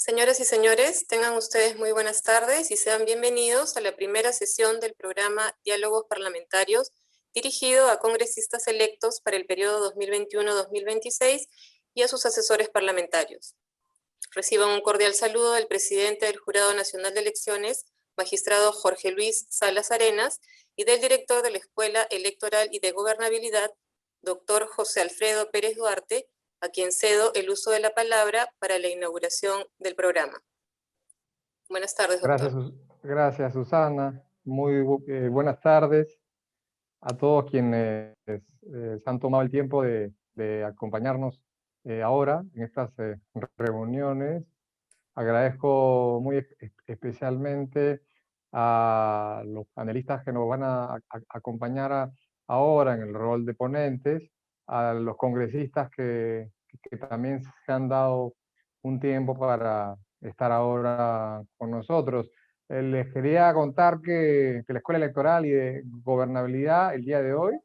Señoras y señores, tengan ustedes muy buenas tardes y sean bienvenidos a la primera sesión del programa Diálogos Parlamentarios dirigido a congresistas electos para el periodo 2021-2026 y a sus asesores parlamentarios. Reciban un cordial saludo del presidente del Jurado Nacional de Elecciones, magistrado Jorge Luis Salas Arenas, y del director de la Escuela Electoral y de Gobernabilidad, doctor José Alfredo Pérez Duarte, a quien cedo el uso de la palabra para la inauguración del programa. Buenas tardes, doctor. Gracias, Susana. Muy buenas tardes a todos quienes se han tomado el tiempo de acompañarnos ahora en estas reuniones. Agradezco muy especialmente a los panelistas que nos van a acompañar ahora en el rol de ponentes, a los congresistas que también se han dado un tiempo para estar ahora con nosotros. Les quería contar que la Escuela Electoral y de Gobernabilidad el día de hoy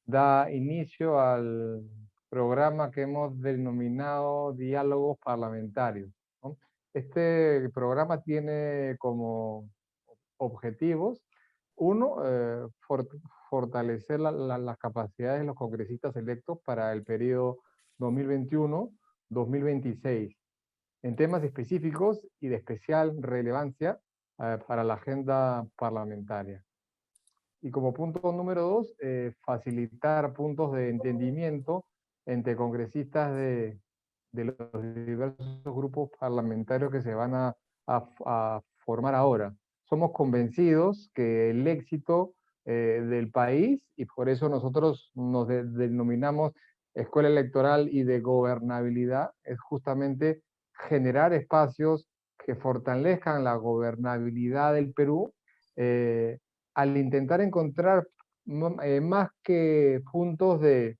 da inicio al programa que hemos denominado Diálogos Parlamentarios, ¿no? Este programa tiene como objetivos, uno, fortalecer las capacidades de los congresistas electos para el periodo 2021-2026, en temas específicos y de especial relevancia para la agenda parlamentaria. Y como punto número dos, facilitar puntos de entendimiento entre congresistas de los diversos grupos parlamentarios que se van a formar ahora. Somos convencidos que el éxito del país, y por eso nosotros nos denominamos Escuela Electoral y de Gobernabilidad, es justamente generar espacios que fortalezcan la gobernabilidad del Perú, al intentar encontrar más que puntos en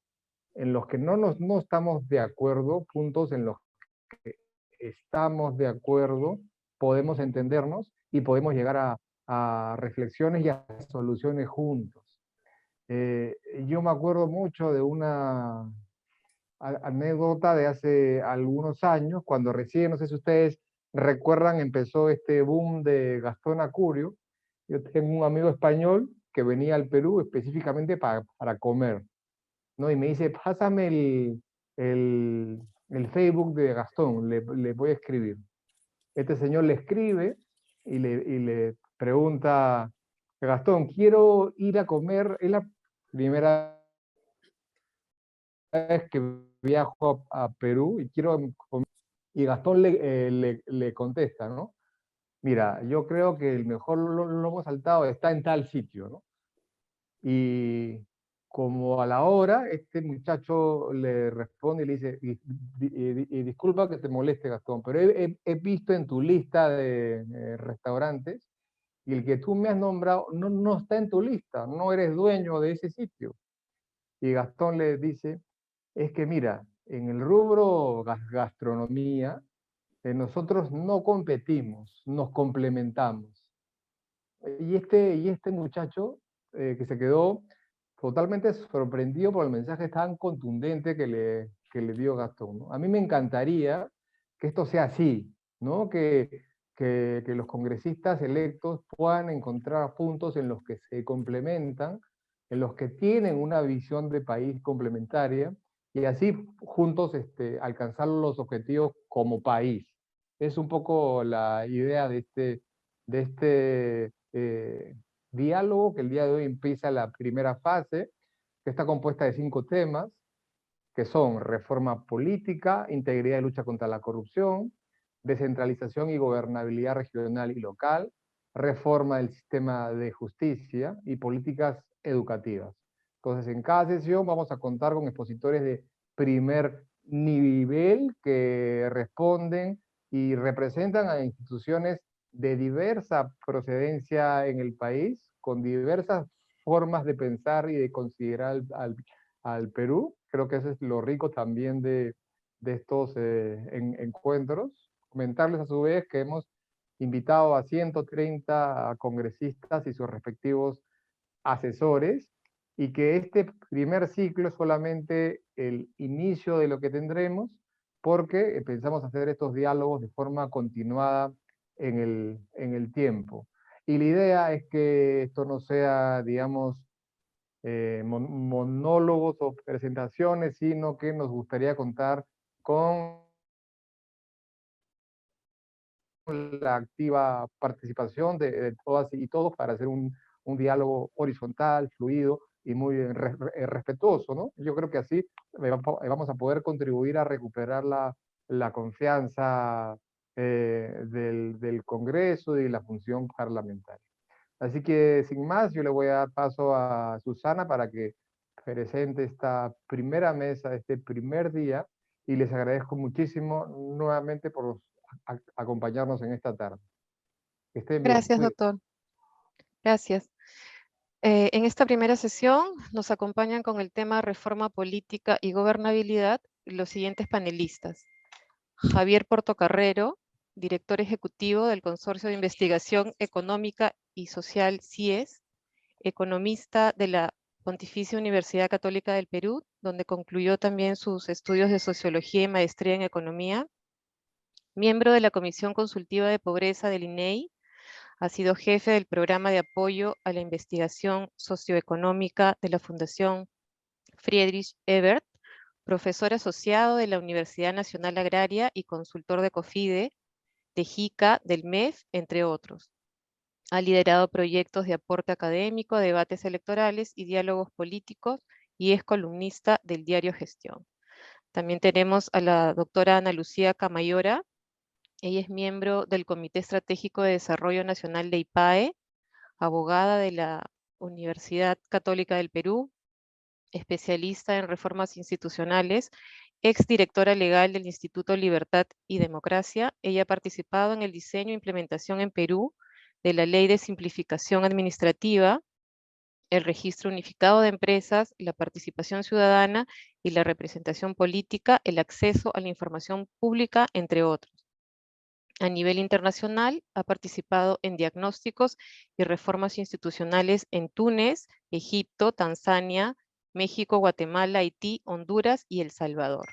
los que no estamos de acuerdo, puntos en los que estamos de acuerdo, podemos entendernos y podemos llegar a reflexiones y a soluciones juntos. Yo me acuerdo mucho de una anécdota de hace algunos años, cuando recién, no sé si ustedes recuerdan, empezó este boom de Gastón Acurio. Yo tengo un amigo español que venía al Perú específicamente para comer, ¿no? Y me dice, pásame el Facebook de Gastón, le voy a escribir. Este señor le escribe y le pregunta, Gastón, quiero ir a comer, es la primera vez que viajo a Perú y quiero comer. Y Gastón le contesta, ¿no? Mira, yo creo que el mejor lomo saltado está en tal sitio, ¿no? Y como a la hora, este muchacho le responde y le dice, y disculpa que te moleste, Gastón, pero he visto en tu lista de restaurantes y el que tú me has nombrado no está en tu lista, no eres dueño de ese sitio. Y Gastón le dice, es que mira, en el rubro gastronomía, nosotros no competimos, nos complementamos. Y este muchacho que se quedó totalmente sorprendido por el mensaje tan contundente que le dio Gastón, ¿no? A mí me encantaría que esto sea así, ¿no? Que los congresistas electos puedan encontrar puntos en los que se complementan, en los que tienen una visión de país complementaria y así juntos alcanzar los objetivos como país. Es un poco la idea de este diálogo, que el día de hoy empieza la primera fase, que está compuesta de 5 temas, que son reforma política, integridad y lucha contra la corrupción, descentralización y gobernabilidad regional y local, reforma del sistema de justicia y políticas educativas. Entonces, en cada sesión vamos a contar con expositores de primer nivel que responden y representan a instituciones de diversa procedencia en el país, con diversas formas de pensar y de considerar al Perú. Creo que eso es lo rico también de estos encuentros. Comentarles a su vez que hemos invitado a 130 congresistas y sus respectivos asesores, y que este primer ciclo es solamente el inicio de lo que tendremos, porque pensamos hacer estos diálogos de forma continuada en el tiempo. Y la idea es que esto no sea, digamos, monólogos o presentaciones, sino que nos gustaría contar con la activa participación de todas y todos para hacer un diálogo horizontal, fluido y muy respetuoso, ¿no? Yo creo que así vamos a poder contribuir a recuperar la confianza del Congreso y la función parlamentaria. Así que sin más, yo le voy a dar paso a Susana para que presente esta primera mesa, este primer día, y les agradezco muchísimo nuevamente por acompañarnos en esta tarde. Que estén bien. Gracias, doctor. Gracias. En esta primera sesión nos acompañan con el tema Reforma Política y Gobernabilidad los siguientes panelistas. Javier Portocarrero, director ejecutivo del Consorcio de Investigación Económica y Social CIES, economista de la Pontificia Universidad Católica del Perú, donde concluyó también sus estudios de Sociología y Maestría en Economía, miembro de la Comisión Consultiva de Pobreza del INEI, ha sido jefe del programa de apoyo a la investigación socioeconómica de la Fundación Friedrich Ebert, profesor asociado de la Universidad Nacional Agraria y consultor de COFIDE, de JICA, del MEF, entre otros. Ha liderado proyectos de aporte académico, debates electorales y diálogos políticos y es columnista del diario Gestión. También tenemos a la doctora Ana Lucía Camayora. Ella es miembro del Comité Estratégico de Desarrollo Nacional de IPAE, abogada de la Universidad Católica del Perú, especialista en reformas institucionales, exdirectora legal del Instituto Libertad y Democracia. Ella ha participado en el diseño e implementación en Perú de la Ley de Simplificación Administrativa, el Registro Unificado de Empresas, la participación ciudadana y la representación política, el acceso a la información pública, entre otros. A nivel internacional, ha participado en diagnósticos y reformas institucionales en Túnez, Egipto, Tanzania, México, Guatemala, Haití, Honduras y El Salvador.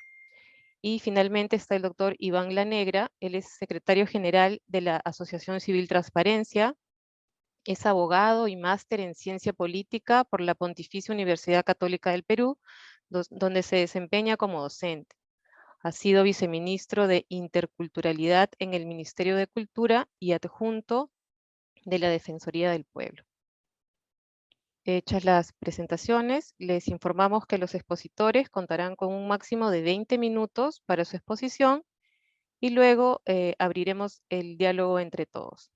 Y finalmente está el doctor Iván Lanegra. Él es secretario general de la Asociación Civil Transparencia, es abogado y máster en ciencia política por la Pontificia Universidad Católica del Perú, donde se desempeña como docente. Ha sido viceministro de Interculturalidad en el Ministerio de Cultura y adjunto de la Defensoría del Pueblo. Hechas las presentaciones, les informamos que los expositores contarán con un máximo de 20 minutos para su exposición y luego abriremos el diálogo entre todos.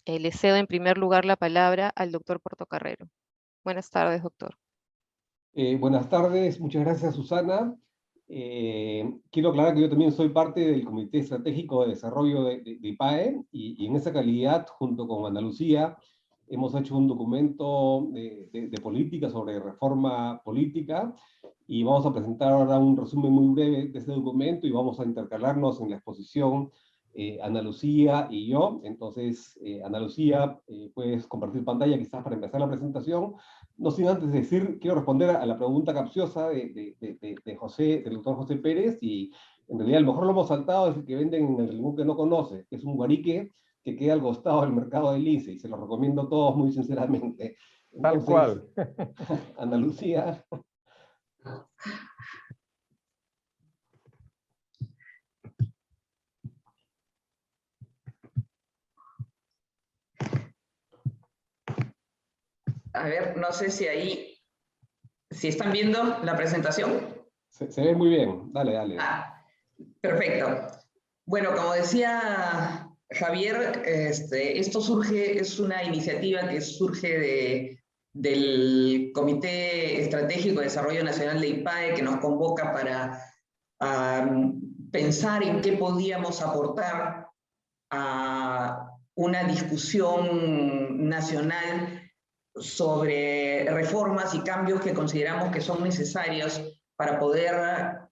Le cedo en primer lugar la palabra al doctor Portocarrero. Buenas tardes, doctor. Buenas tardes, muchas gracias, Susana. Quiero aclarar que yo también soy parte del Comité Estratégico de Desarrollo de IPAE y en esa calidad, junto con Ana Lucía, hemos hecho un documento de política sobre reforma política y vamos a presentar ahora un resumen muy breve de ese documento y vamos a intercalarnos en la exposición Ana Lucía y yo. Entonces, Ana Lucía, puedes compartir pantalla quizás para empezar la presentación. No sin antes decir, quiero responder a la pregunta capciosa del doctor José Pérez, y en realidad a lo mejor lo hemos saltado, es el que venden en el menú que no conoce, que es un guarique que queda al costado del mercado del INSE, y se lo recomiendo a todos muy sinceramente. Tal Entonces, cual. Ana Lucía. A ver, no sé si ahí, si están viendo la presentación. Se ve muy bien, dale, dale. Ah, perfecto. Bueno, como decía Javier, esto surge, es una iniciativa que surge del Comité Estratégico de Desarrollo Nacional de IPAE, que nos convoca para pensar en qué podíamos aportar a una discusión nacional sobre reformas y cambios que consideramos que son necesarios para poder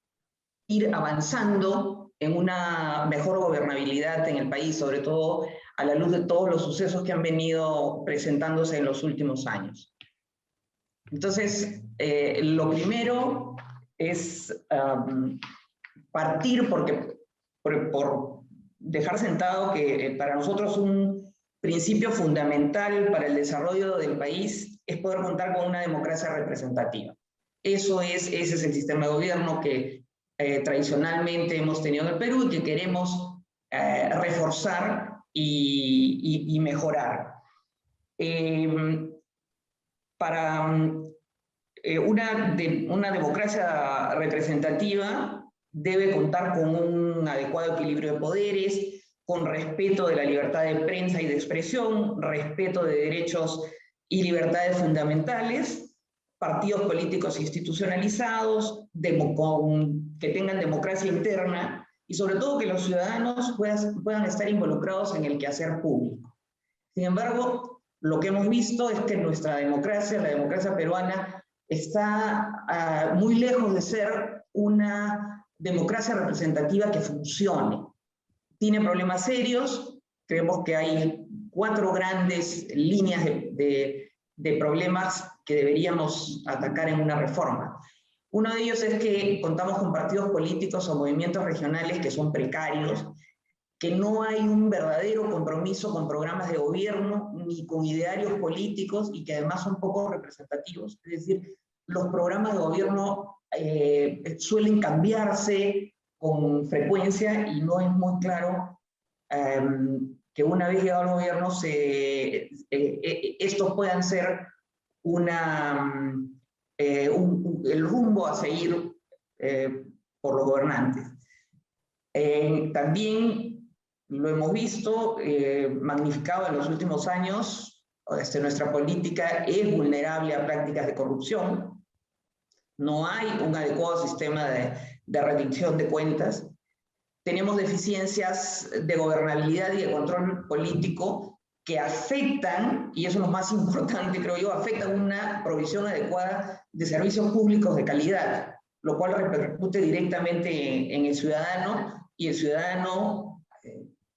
ir avanzando en una mejor gobernabilidad en el país, sobre todo a la luz de todos los sucesos que han venido presentándose en los últimos años. Entonces, lo primero es partir por dejar sentado que para nosotros un principio fundamental para el desarrollo del país es poder contar con una democracia representativa. Ese es el sistema de gobierno que tradicionalmente hemos tenido en el Perú y que queremos reforzar y mejorar. Para una democracia representativa debe contar con un adecuado equilibrio de poderes, con respeto de la libertad de prensa y de expresión, respeto de derechos y libertades fundamentales, partidos políticos institucionalizados, que tengan democracia interna y sobre todo que los ciudadanos puedan estar involucrados en el quehacer público. Sin embargo, lo que hemos visto es que nuestra democracia, la democracia peruana, está muy lejos de ser una democracia representativa que funcione. Tiene problemas serios, creemos que hay 4 grandes líneas de problemas que deberíamos atacar en una reforma. Uno de ellos es que contamos con partidos políticos o movimientos regionales que son precarios, que no hay un verdadero compromiso con programas de gobierno ni con idearios políticos y que además son poco representativos. Es decir, los programas de gobierno suelen cambiarse con frecuencia y no es muy claro que una vez llegado al gobierno estos puedan ser el rumbo a seguir por los gobernantes. También lo hemos visto magnificado en los últimos años. Nuestra política es vulnerable a prácticas de corrupción. No hay un adecuado sistema de rendición de cuentas. Tenemos deficiencias de gobernabilidad y de control político que afectan, y eso es lo más importante, creo yo, afectan una provisión adecuada de servicios públicos de calidad, lo cual repercute directamente en el ciudadano, y el ciudadano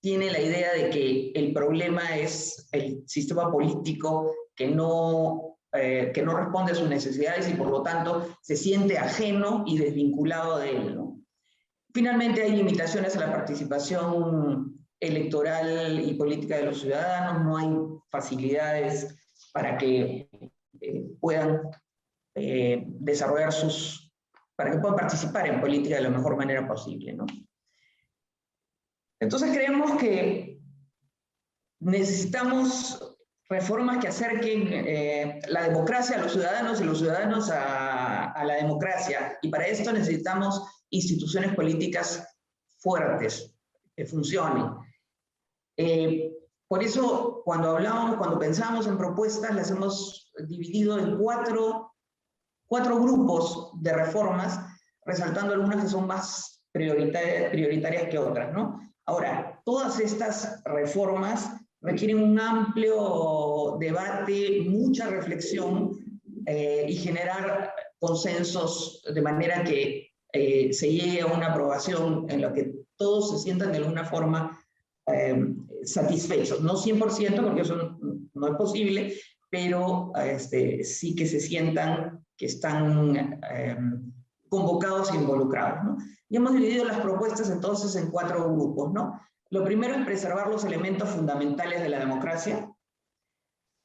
tiene la idea de que el problema es el sistema político que no responde a sus necesidades y por lo tanto se siente ajeno y desvinculado de él, ¿no? Finalmente hay limitaciones a la participación electoral y política de los ciudadanos, no hay facilidades para que puedan desarrollar para que puedan participar en política de la mejor manera posible, ¿no? Entonces creemos que necesitamos reformas que acerquen la democracia a los ciudadanos y los ciudadanos a la democracia, y para esto necesitamos instituciones políticas fuertes, que funcionen. Por eso, cuando pensamos en propuestas, las hemos dividido en cuatro grupos de reformas, resaltando algunas que son más prioritarias que otras, ¿no? Ahora, todas estas reformas requieren un amplio debate, mucha reflexión y generar consensos de manera que se llegue a una aprobación en la que todos se sientan de alguna forma satisfechos. No 100%, porque eso no es posible, pero sí que se sientan que están convocados e involucrados, ¿no? Y hemos dividido las propuestas entonces en 4 grupos, ¿no? Lo primero es preservar los elementos fundamentales de la democracia.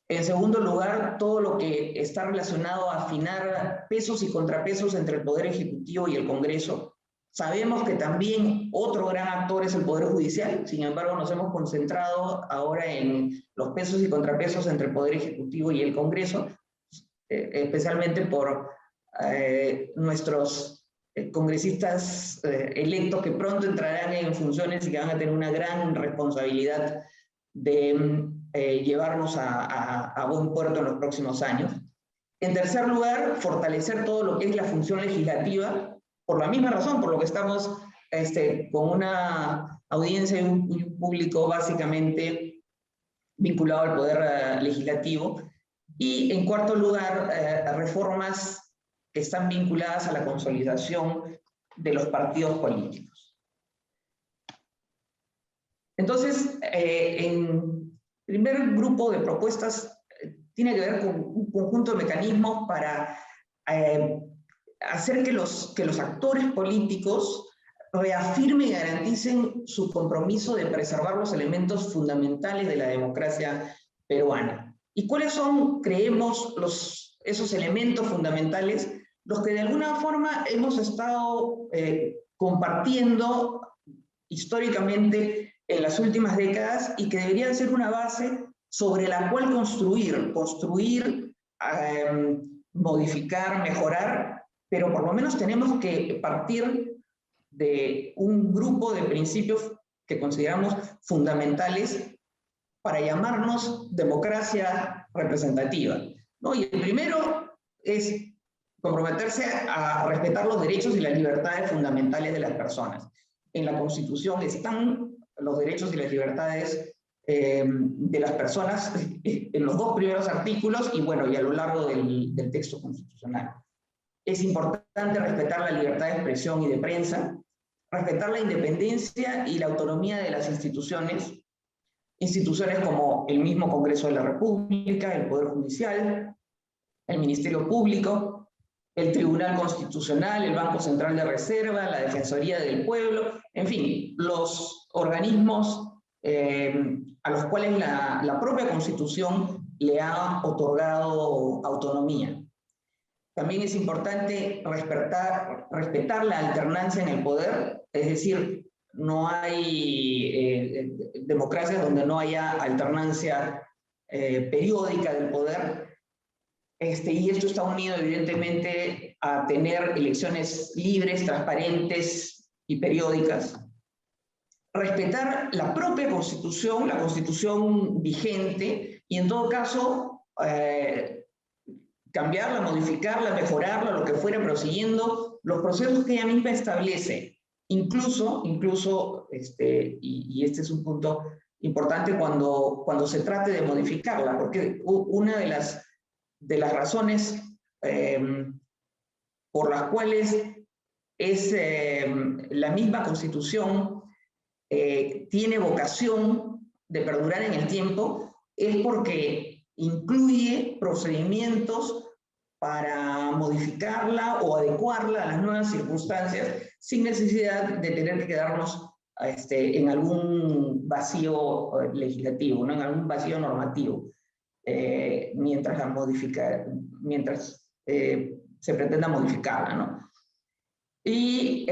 En segundo lugar, todo lo que está relacionado a afinar pesos y contrapesos entre el Poder Ejecutivo y el Congreso. Sabemos que también otro gran actor es el Poder Judicial, sin embargo nos hemos concentrado ahora en los pesos y contrapesos entre el Poder Ejecutivo y el Congreso, especialmente por nuestros congresistas electos que pronto entrarán en funciones y que van a tener una gran responsabilidad de llevarnos a buen puerto en los próximos años. En tercer lugar, fortalecer todo lo que es la función legislativa, por la misma razón, por lo que estamos con una audiencia y un público básicamente vinculado al poder legislativo. Y en cuarto lugar, reformas que están vinculadas a la consolidación de los partidos políticos. Entonces, en primer grupo de propuestas tiene que ver con un conjunto de mecanismos para hacer que los actores políticos reafirmen y garanticen su compromiso de preservar los elementos fundamentales de la democracia peruana. ¿Y cuáles son, creemos, esos elementos fundamentales? Los que de alguna forma hemos estado compartiendo históricamente en las últimas décadas y que deberían ser una base sobre la cual construir, modificar, mejorar, pero por lo menos tenemos que partir de un grupo de principios que consideramos fundamentales para llamarnos democracia representativa, ¿no? Y el primero es comprometerse a respetar los derechos y las libertades fundamentales de las personas. En la Constitución están los derechos y las libertades de las personas en los dos primeros artículos y, bueno, y a lo largo del texto constitucional. Es importante respetar la libertad de expresión y de prensa, respetar la independencia y la autonomía de las instituciones como el mismo Congreso de la República, el Poder Judicial, el Ministerio Público, el Tribunal Constitucional, el Banco Central de Reserva, la Defensoría del Pueblo, en fin, los organismos a los cuales la propia Constitución le ha otorgado autonomía. También es importante respetar la alternancia en el poder, es decir, no hay democracias donde no haya alternancia periódica del poder, y esto está unido evidentemente a tener elecciones libres, transparentes y periódicas. Respetar la propia Constitución, la Constitución vigente, y en todo caso cambiarla, modificarla, mejorarla, lo que fuera, pero siguiendo los procesos que ella misma establece. Incluso y este es un punto importante cuando se trate de modificarla, porque una de las razones por las cuales la misma Constitución tiene vocación de perdurar en el tiempo es porque incluye procedimientos para modificarla o adecuarla a las nuevas circunstancias sin necesidad de tener que quedarnos en algún vacío legislativo, ¿no? En algún vacío normativo, mientras se pretenda modificarla, ¿no? Y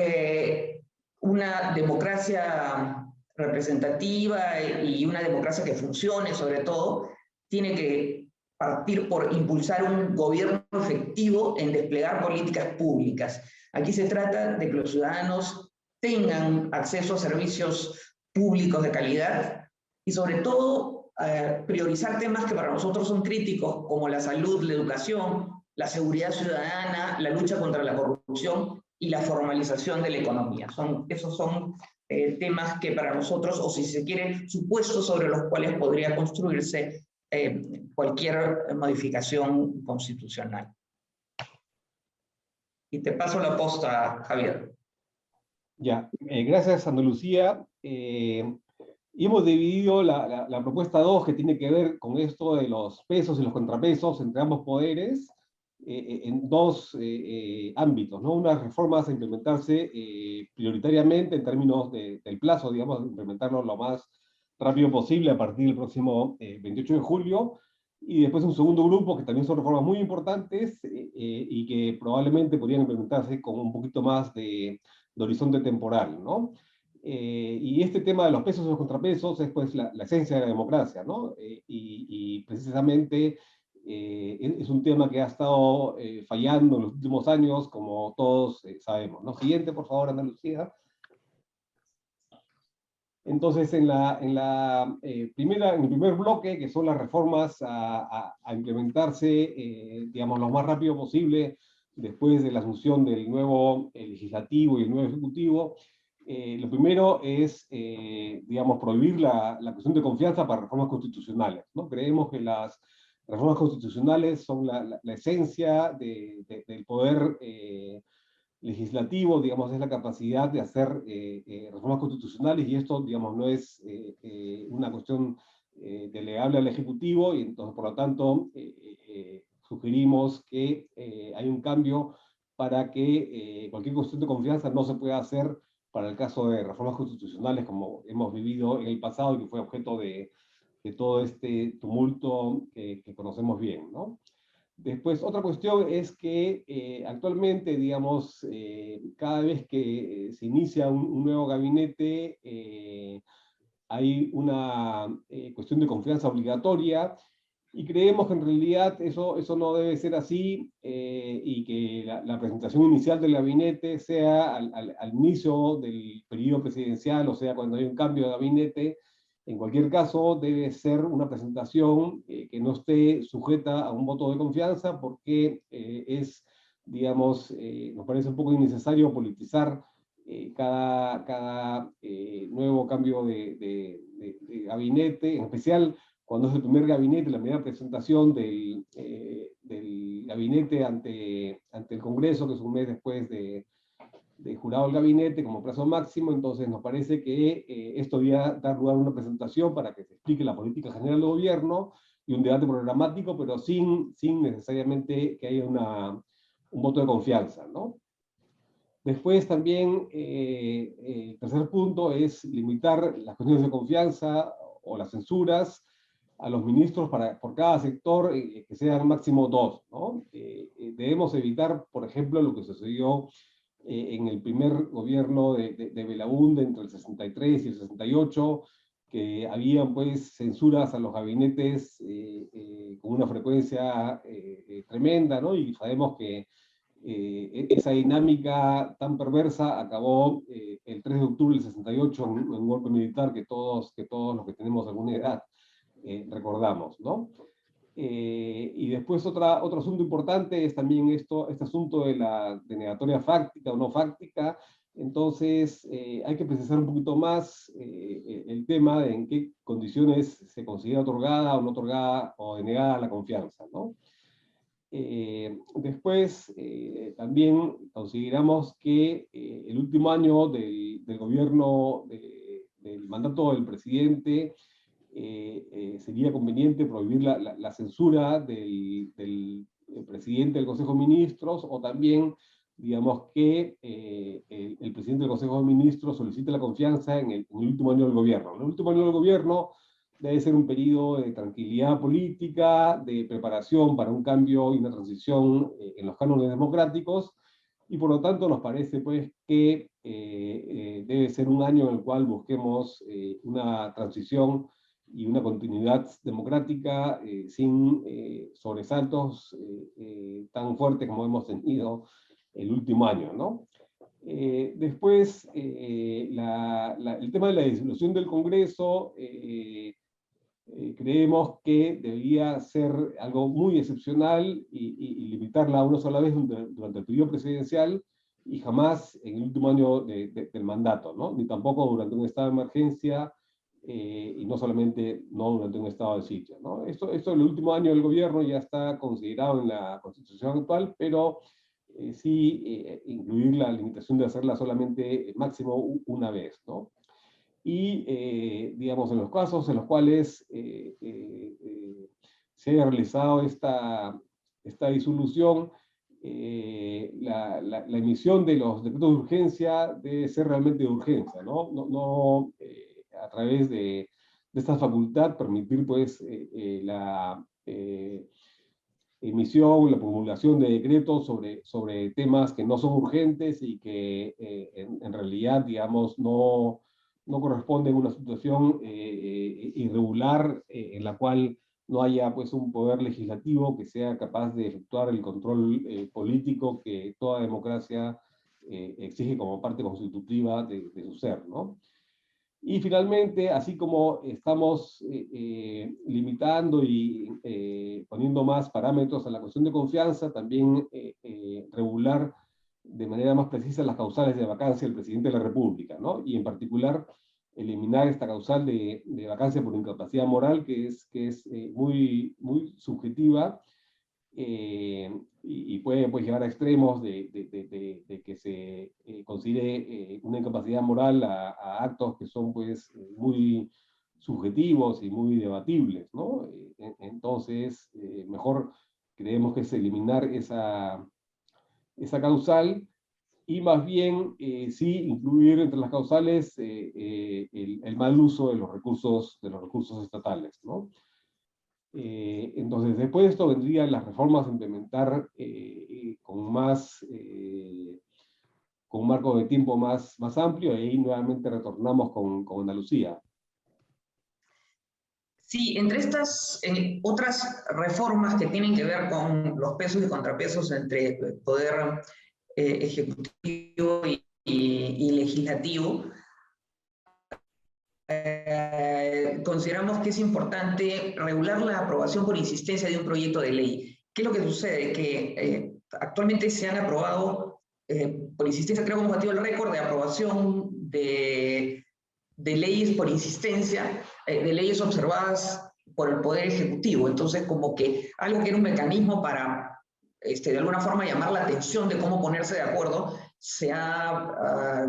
una democracia representativa y una democracia que funcione, sobre todo, tiene que partir por impulsar un gobierno efectivo en desplegar políticas públicas. Aquí se trata de que los ciudadanos tengan acceso a servicios públicos de calidad y, sobre todo, priorizar temas que para nosotros son críticos, como la salud, la educación, la seguridad ciudadana, la lucha contra la corrupción y la formalización de la economía. Esos son temas que para nosotros, o si se quiere, supuestos sobre los cuales podría construirse cualquier modificación constitucional. Y te paso la posta, Javier. Ya, gracias, Ana Lucía. Y hemos dividido la propuesta 2, que tiene que ver con esto de los pesos y los contrapesos entre ambos poderes, en dos ámbitos, ¿no? Unas reformas a implementarse prioritariamente en términos del plazo, digamos, de implementarlo lo más rápido posible a partir del próximo 28 de julio, y después un segundo grupo que también son reformas muy importantes y que probablemente podrían implementarse con un poquito más de horizonte temporal, ¿no? Y este tema de los pesos y los contrapesos es pues la esencia de la democracia, ¿no? Y precisamente es un tema que ha estado fallando en los últimos años, como todos sabemos, ¿no? Siguiente, por favor, Ana Lucía. Entonces, en el primer bloque, que son las reformas a implementarse, digamos, lo más rápido posible, después de la asunción del nuevo legislativo y el nuevo ejecutivo, lo primero es, digamos, prohibir la cuestión de confianza para reformas constitucionales, ¿no? Creemos que las reformas constitucionales son la esencia del poder legislativo, digamos, es la capacidad de hacer reformas constitucionales, y esto, digamos, no es una cuestión delegable al Ejecutivo, y entonces, por lo tanto, sugerimos que hay un cambio para que cualquier cuestión de confianza no se pueda hacer para el caso de reformas constitucionales como hemos vivido en el pasado y que fue objeto de todo este tumulto que conocemos bien, ¿no? Después, otra cuestión es que actualmente, digamos, cada vez que se inicia un nuevo gabinete, hay una cuestión de confianza obligatoria, y creemos que en realidad eso no debe ser así, y que la presentación inicial del gabinete sea al inicio del periodo presidencial, o sea, cuando hay un cambio de gabinete. En cualquier caso, debe ser una presentación que no esté sujeta a un voto de confianza, porque digamos, nos parece un poco innecesario politizar cada nuevo cambio de gabinete, en especial cuando es el primer gabinete, la primera presentación del gabinete ante el Congreso, que es un mes después de jurado el gabinete como plazo máximo. Entonces nos parece que esto debía dar lugar a una presentación para que se explique la política general del gobierno y un debate programático, pero sin necesariamente que haya un voto de confianza, ¿no? Después también, el tercer punto es limitar las cuestiones de confianza o las censuras a los ministros por cada sector, que sean máximo 2, ¿no? Debemos evitar, por ejemplo, lo que sucedió en el primer gobierno de Belaúnde entre el 63 y el 68, que había pues censuras a los gabinetes con una frecuencia tremenda, ¿no? Y sabemos que esa dinámica tan perversa acabó el 3 de octubre del 68 en un golpe militar que todos los que tenemos alguna edad recordamos, ¿no? Y después otro asunto importante es también este asunto de la denegatoria fáctica o no fáctica. Entonces hay que precisar un poquito más el tema de en qué condiciones se considera otorgada o no otorgada o denegada la confianza, ¿no? Después, también consideramos que el último año del gobierno, del mandato del presidente, sería conveniente prohibir la censura del presidente del Consejo de Ministros, o también, digamos, que el presidente del Consejo de Ministros solicite la confianza en el último año del gobierno. En el último año del gobierno debe ser un periodo de tranquilidad política, de preparación para un cambio y una transición en los cánones democráticos, y por lo tanto nos parece pues que debe ser un año en el cual busquemos una transición y una continuidad democrática sin sobresaltos tan fuertes como hemos tenido el último año, ¿no? Después, el tema de la disolución del Congreso, creemos que debería ser algo muy excepcional y limitarla una sola vez durante el periodo presidencial, y jamás en el último año del mandato, ¿no? Ni tampoco durante un estado de emergencia, y no solamente no durante un estado de sitio, ¿no? Esto el último año del gobierno ya está considerado en la Constitución actual, pero sí incluir la limitación de hacerla solamente máximo una vez, ¿no? Y, digamos, en los casos en los cuales se haya realizado esta disolución, la emisión de los decretos de urgencia debe ser realmente de urgencia, ¿no? No a través de esta facultad permitir, pues, la emisión, la promulgación de decretos sobre temas que no son urgentes y que en realidad, digamos, no corresponden a una situación irregular, en la cual no haya pues un poder legislativo que sea capaz de efectuar el control político que toda democracia exige como parte constitutiva de su ser, ¿no? Y finalmente, así como estamos limitando y poniendo más parámetros a la cuestión de confianza, también regular de manera más precisa las causales de vacancia del presidente de la República, ¿no? Y en particular, eliminar esta causal de vacancia por incapacidad moral, que es muy subjetiva, y puede pues, llevar a extremos de que se considere una incapacidad moral a actos que son pues, muy subjetivos y muy debatibles, ¿no? Entonces, mejor creemos que es eliminar esa causal, y más bien sí incluir entre las causales el mal uso de los recursos estatales, ¿no? Entonces, después de esto vendrían las reformas a implementar con un marco de tiempo más amplio, y ahí nuevamente retornamos con Andalucía. Sí, entre estas otras reformas que tienen que ver con los pesos y contrapesos entre el poder ejecutivo y legislativo, consideramos que es importante regular la aprobación por insistencia de un proyecto de ley. ¿Qué es lo que sucede? Que actualmente se han aprobado, por insistencia, creo que hemos batido el récord de aprobación de leyes por insistencia, de leyes observadas por el Poder Ejecutivo. Entonces, como que algo que era un mecanismo para, de alguna forma, llamar la atención de cómo ponerse de acuerdo, se ha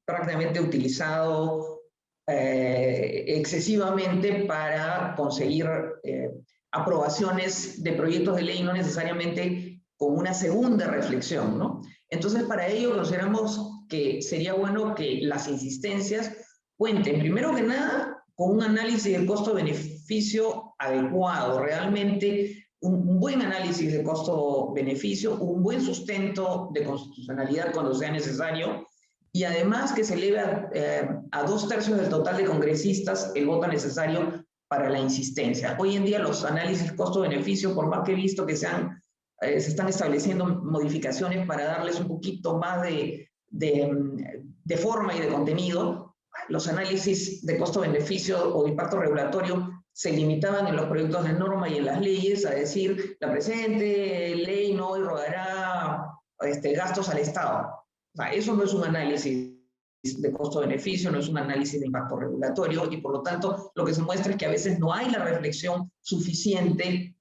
prácticamente utilizado excesivamente para conseguir aprobaciones de proyectos de ley, no necesariamente con una segunda reflexión, ¿no? Entonces, para ello consideramos que sería bueno que las insistencias cuenten, primero que nada, con un análisis de costo-beneficio adecuado, realmente un buen análisis de costo-beneficio, un buen sustento de constitucionalidad cuando sea necesario, y además que se eleve a 2/3 del total de congresistas el voto necesario para la insistencia. Hoy en día los análisis costo-beneficio, por más que he visto que se están estableciendo modificaciones para darles un poquito más de forma y de contenido, los análisis de costo-beneficio o de impacto regulatorio se limitaban en los proyectos de norma y en las leyes a decir la presente ley no irrogará gastos al Estado. O sea, eso no es un análisis de costo-beneficio, no es un análisis de impacto regulatorio, y por lo tanto lo que se muestra es que a veces no hay la reflexión suficiente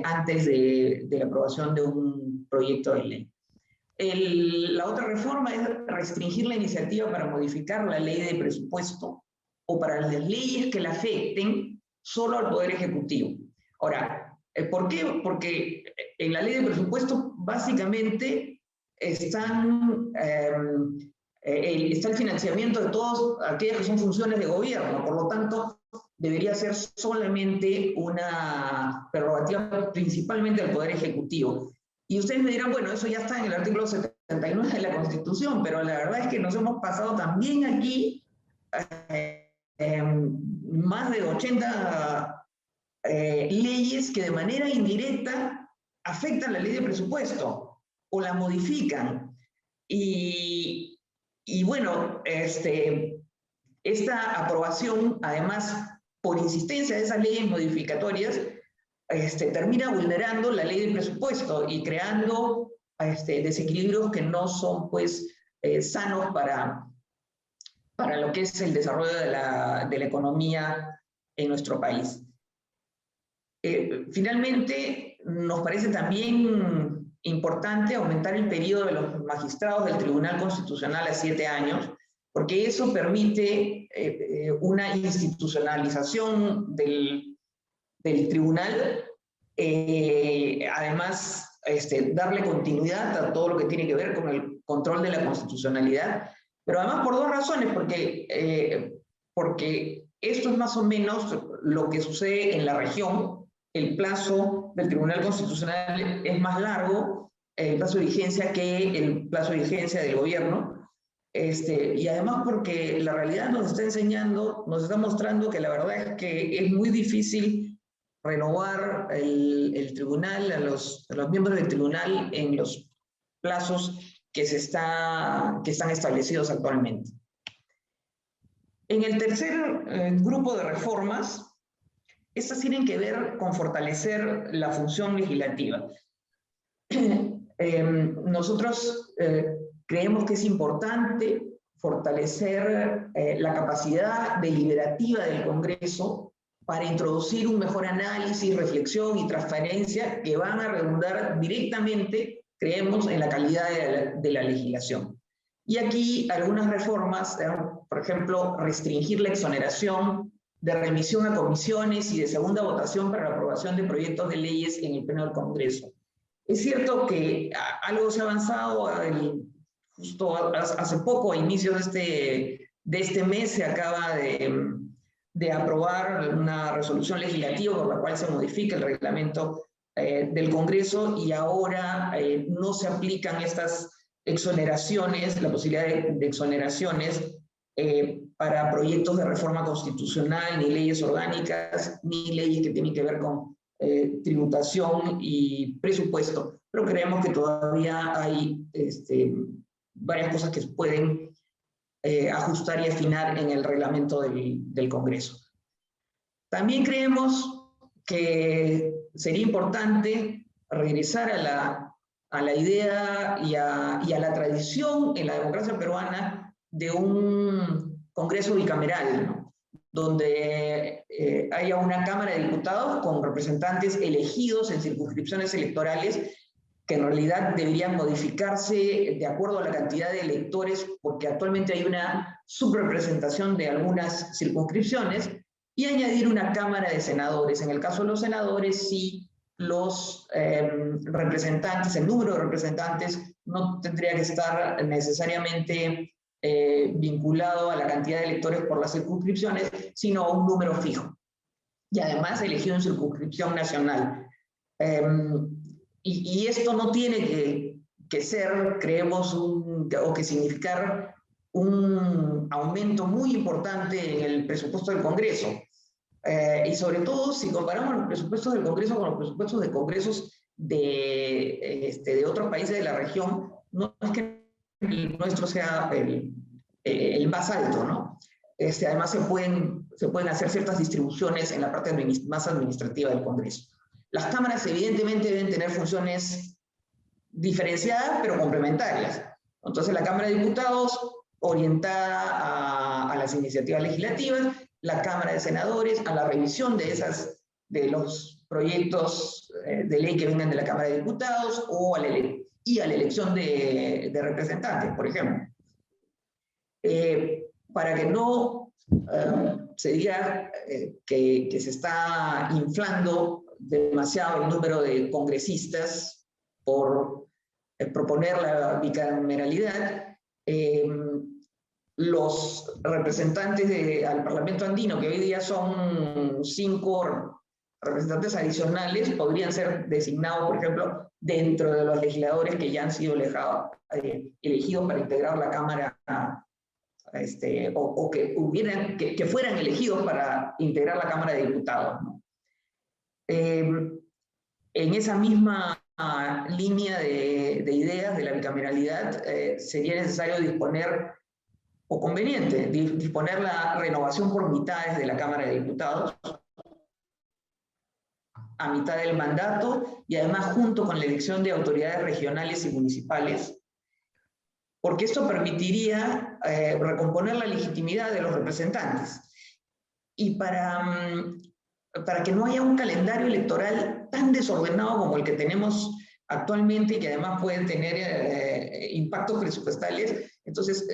antes de la aprobación de un proyecto de ley. La otra reforma es restringir la iniciativa para modificar la ley de presupuesto o para las leyes que la afecten solo al Poder Ejecutivo. Ahora, ¿por qué? Porque en la ley de presupuesto básicamente está el financiamiento de todas aquellas que son funciones de gobierno, por lo tanto debería ser solamente una prerrogativa principalmente del Poder Ejecutivo. Y ustedes me dirán, bueno, eso ya está en el artículo 79 de la Constitución, pero la verdad es que nos hemos pasado también aquí más de 80 leyes que de manera indirecta afectan la ley de presupuesto o la modifican. Y bueno, esta aprobación, además, por insistencia de esas leyes modificatorias, termina vulnerando la ley de presupuesto y creando desequilibrios que no son, pues, sanos para lo que es el desarrollo de la economía en nuestro país. Finalmente, nos parece también importante aumentar el periodo de los magistrados del Tribunal Constitucional a 7 años, porque eso permite una institucionalización del tribunal, además darle continuidad a todo lo que tiene que ver con el control de la constitucionalidad, pero además por 2 razones, porque esto es más o menos lo que sucede en la región. El plazo del Tribunal Constitucional es más largo, el plazo de vigencia, que el plazo de vigencia del gobierno, y además porque la realidad nos está enseñando, nos está mostrando que la verdad es que es muy difícil renovar el tribunal, a los miembros del tribunal en los plazos que están establecidos actualmente. En el tercer grupo de reformas, estas tienen que ver con fortalecer la función legislativa. Nosotros creemos que es importante fortalecer la capacidad deliberativa del Congreso para introducir un mejor análisis, reflexión y transparencia que van a redundar directamente, creemos, en la calidad de la legislación. Y aquí algunas reformas, por ejemplo, restringir la exoneración de remisión a comisiones y de segunda votación para la aprobación de proyectos de leyes en el Pleno del Congreso. Es cierto que algo se ha avanzado justo hace poco, a inicios de este mes, se acaba de aprobar una resolución legislativa por la cual se modifica el reglamento del Congreso, y ahora no se aplican estas exoneraciones, la posibilidad de exoneraciones para proyectos de reforma constitucional, ni leyes orgánicas, ni leyes que tienen que ver con tributación y presupuesto, pero creemos que todavía hay varias cosas que se pueden ajustar y afinar en el reglamento del Congreso. También creemos que sería importante regresar a la idea y a la tradición en la democracia peruana de un Congreso bicameral, ¿no? Donde haya una Cámara de Diputados con representantes elegidos en circunscripciones electorales, que en realidad deberían modificarse de acuerdo a la cantidad de electores, porque actualmente hay una subrepresentación de algunas circunscripciones, y añadir una Cámara de Senadores. En el caso de los senadores, sí, los representantes, el número de representantes no tendría que estar necesariamente vinculado a la cantidad de electores por las circunscripciones, sino a un número fijo. Y además elegido en circunscripción nacional. Y esto no tiene que ser, creemos, o que significar un aumento muy importante en el presupuesto del Congreso. Y sobre todo, si comparamos los presupuestos del Congreso con los presupuestos de congresos de otros países de la región, no es que el nuestro sea el más alto, ¿no? Además, se pueden hacer ciertas distribuciones en la parte más administrativa del Congreso. Las cámaras, evidentemente, deben tener funciones diferenciadas, pero complementarias. Entonces, la Cámara de Diputados, orientada a las iniciativas legislativas, la Cámara de Senadores a la revisión de los proyectos de ley que vengan de la Cámara de Diputados, y a la elección de representantes, por ejemplo. Para que no se diga que se está inflando demasiado el número de congresistas por proponer la bicameralidad, los representantes al Parlamento andino, que hoy día son 5 representantes adicionales, podrían ser designados, por ejemplo, dentro de los legisladores que ya han sido elegidos para integrar la Cámara, o que fueran elegidos para integrar la Cámara de Diputados, ¿no? En esa misma línea de ideas de la bicameralidad, sería necesario disponer, o conveniente, disponer la renovación por mitades de la Cámara de Diputados, a mitad del mandato, y además junto con la elección de autoridades regionales y municipales, porque esto permitiría recomponer la legitimidad de los representantes. Y para que no haya un calendario electoral tan desordenado como el que tenemos actualmente, y que además pueden tener impactos presupuestales, entonces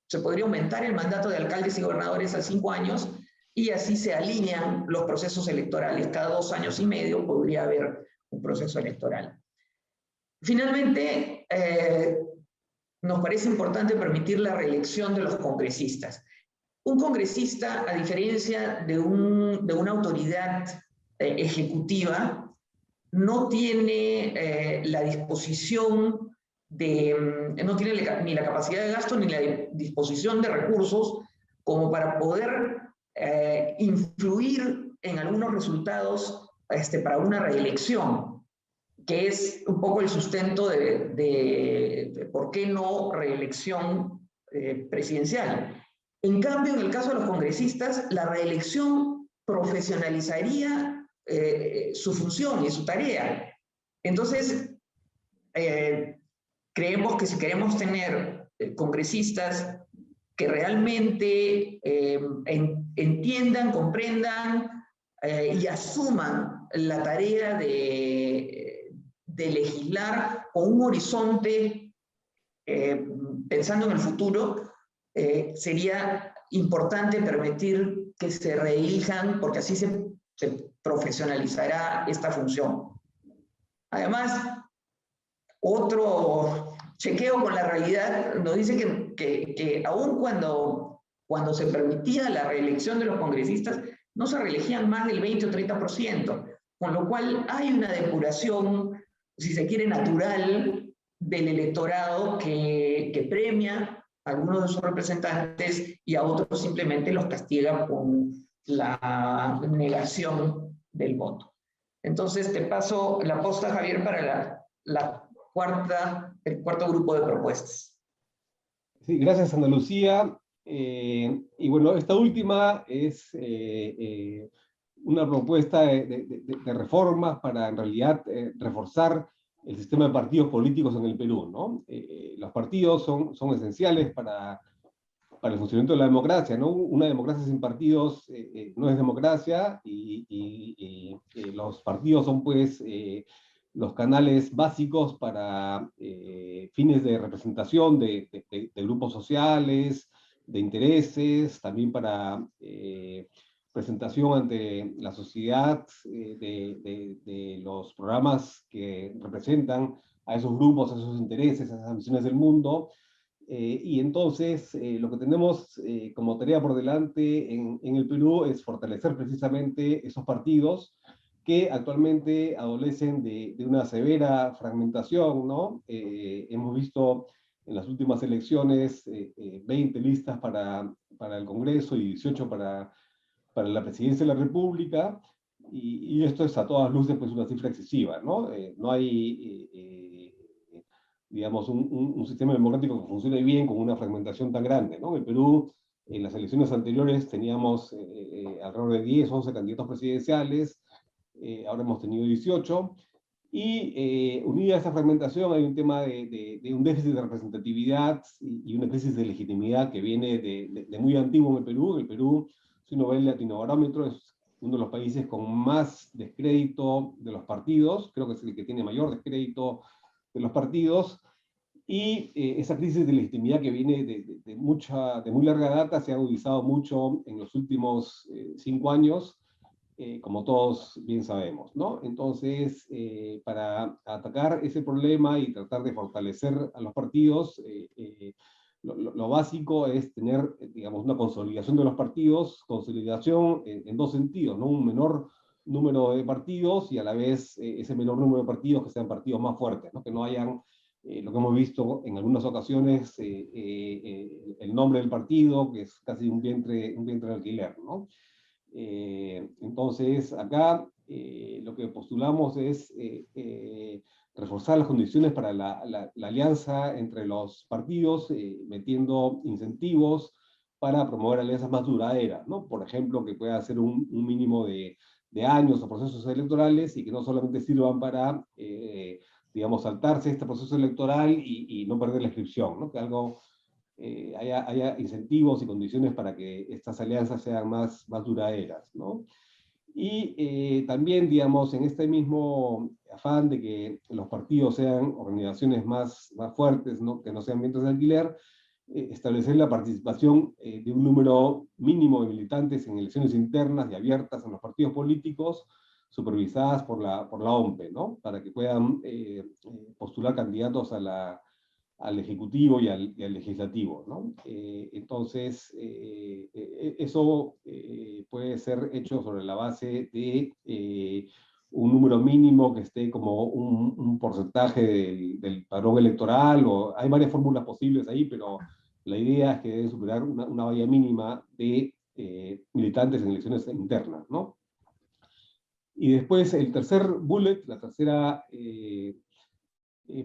se podría aumentar el mandato de alcaldes y gobernadores a 5 años, y así se alinean los procesos electorales. Cada 2 años y medio podría haber un proceso electoral. Finalmente, nos parece importante permitir la reelección de los congresistas. Un congresista, a diferencia de una autoridad ejecutiva, no tiene la disposición no tiene ni la capacidad de gasto ni la disposición de recursos como para poder influir en algunos resultados para una reelección, que es un poco el sustento de por qué no reelección presidencial. En cambio, en el caso de los congresistas, la reelección profesionalizaría su función y su tarea. Entonces, creemos que si queremos tener congresistas que realmente entiendan, comprendan y asuman la tarea de legislar con un horizonte pensando en el futuro, sería importante permitir que se reelijan, porque así se profesionalizará esta función. Además, otro chequeo con la realidad nos dice que aun cuando se permitía la reelección de los congresistas, no se reelegían más del 20 o 30%, con lo cual hay una depuración, si se quiere, natural del electorado que premia a algunos de sus representantes y a otros simplemente los castiga con la negación del voto. Entonces te paso la posta, Javier, para el cuarto grupo de propuestas. Sí, gracias, Ana Lucía. Y bueno, esta última es una propuesta de reformas para en realidad reforzar el sistema de partidos políticos en el Perú, ¿no? Los partidos son esenciales para el funcionamiento de la democracia, ¿no? Una democracia sin partidos no es democracia, y los partidos son pues los canales básicos para fines de representación de grupos sociales, de intereses, también para presentación ante la sociedad de los programas que representan a esos grupos, a esos intereses, a esas visiones del mundo. Y entonces lo que tenemos como tarea por delante en el Perú es fortalecer precisamente esos partidos que actualmente adolecen de una severa fragmentación, ¿no? Hemos visto en las últimas elecciones 20 listas para el Congreso y 18 para la Presidencia de la República, y esto es a todas luces pues una cifra excesiva, ¿no? No hay digamos, un sistema democrático que funcione bien con una fragmentación tan grande, ¿no? En el Perú, en las elecciones anteriores teníamos alrededor de 10, 11 candidatos presidenciales, ahora hemos tenido 18, y unida a esa fragmentación hay un tema de un déficit de representatividad y una crisis de legitimidad que viene de muy antiguo en el Perú. El Perú, si uno ve el Latinobarómetro, es uno de los países con más descrédito de los partidos, creo que es el que tiene mayor descrédito de los partidos, y esa crisis de legitimidad que viene de muy larga data se ha agudizado mucho en los últimos 5 años, como todos bien sabemos, ¿no? Entonces, para atacar ese problema y tratar de fortalecer a los partidos, lo básico es tener, digamos, una consolidación de los partidos, consolidación en dos sentidos, ¿no? Un menor número de partidos y a la vez ese menor número de partidos que sean partidos más fuertes, ¿no? Que no hayan, lo que hemos visto en algunas ocasiones, el nombre del partido, que es casi un vientre de alquiler, ¿no? Entonces, acá lo que postulamos es reforzar las condiciones para la alianza entre los partidos, metiendo incentivos para promover alianzas más duraderas, ¿no? Por ejemplo, que pueda ser un mínimo de años o procesos electorales y que no solamente sirvan para, digamos, saltarse este proceso electoral y no perder la inscripción, ¿no? Que haya incentivos y condiciones para que estas alianzas sean más duraderas, ¿no? Y también, digamos, en este mismo afán de que los partidos sean organizaciones más fuertes, ¿no? Que no sean vientres de alquiler, establecer la participación de un número mínimo de militantes en elecciones internas y abiertas en los partidos políticos, supervisadas por la OMPE, ¿no? Para que puedan postular candidatos al Ejecutivo y al Legislativo, ¿no? Entonces, eso puede ser hecho sobre la base de un número mínimo que esté como un porcentaje del padrón electoral, o hay varias fórmulas posibles ahí, pero la idea es que debe superar una valla mínima de militantes en elecciones internas, ¿no? Y después el tercer bullet, la tercera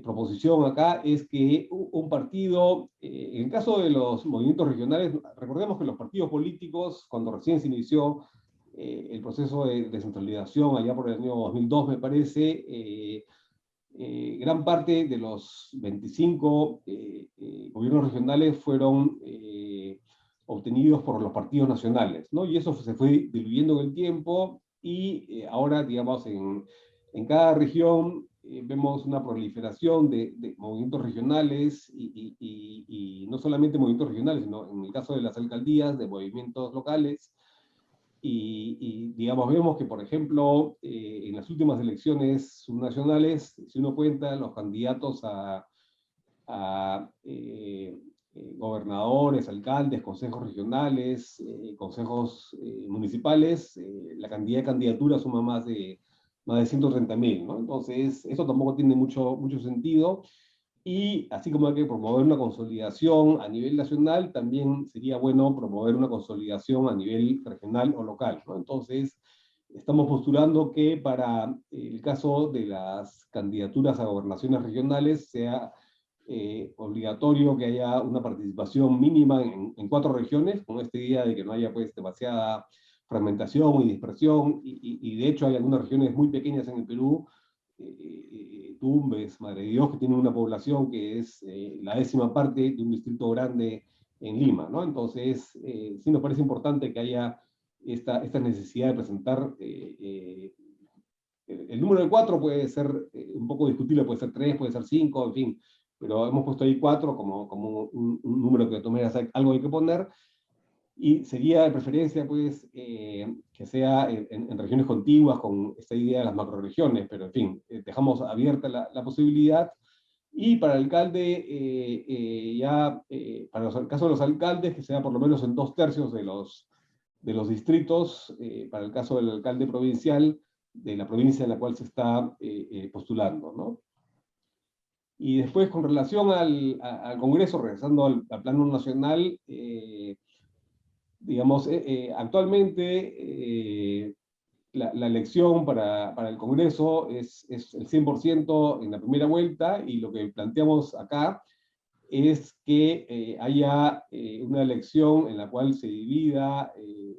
proposición acá es que un partido, en el caso de los movimientos regionales, recordemos que los partidos políticos, cuando recién se inició el proceso de descentralización, allá por el año 2002 me parece, gran parte de los 25 gobiernos regionales fueron obtenidos por los partidos nacionales, ¿no? Y eso se fue diluyendo en el tiempo, y ahora, digamos, en cada región vemos una proliferación de movimientos regionales, y no solamente movimientos regionales, sino en el caso de las alcaldías, de movimientos locales. Y digamos, vemos que, por ejemplo, en las últimas elecciones subnacionales, si uno cuenta los candidatos a a gobernadores, alcaldes, consejos regionales, consejos municipales, la cantidad de candidaturas suma más de 130.000, ¿no? Entonces, eso tampoco tiene mucho sentido. Y así como hay que promover una consolidación a nivel nacional, también sería bueno promover una consolidación a nivel regional o local, ¿no? Entonces, estamos postulando que para el caso de las candidaturas a gobernaciones regionales sea obligatorio que haya una participación mínima en 4 regiones, con esta idea de que no haya pues demasiada fragmentación y dispersión, y de hecho hay algunas regiones muy pequeñas en el Perú, Tumbes, Madre de Dios, que tienen una población que es la 10ª parte de un distrito grande en Lima, ¿no? Entonces, sí nos parece importante que haya esta necesidad de presentar el número de 4 puede ser un poco discutible, puede ser 3, puede ser 5, en fin, pero hemos puesto ahí 4 como un número que de todas maneras algo hay que poner, y sería de preferencia pues que sea en regiones contiguas con esta idea de las macroregiones, pero en fin, dejamos abierta la posibilidad. Y para el alcalde, para el caso de los alcaldes, que sea por lo menos en 2/3 de los distritos, para el caso del alcalde provincial, de la provincia en la cual se está postulando, ¿no? Y después, con relación al Congreso, regresando al plano nacional, digamos, actualmente la elección para el Congreso es el 100% en la primera vuelta, y lo que planteamos acá es que haya una elección en la cual se divida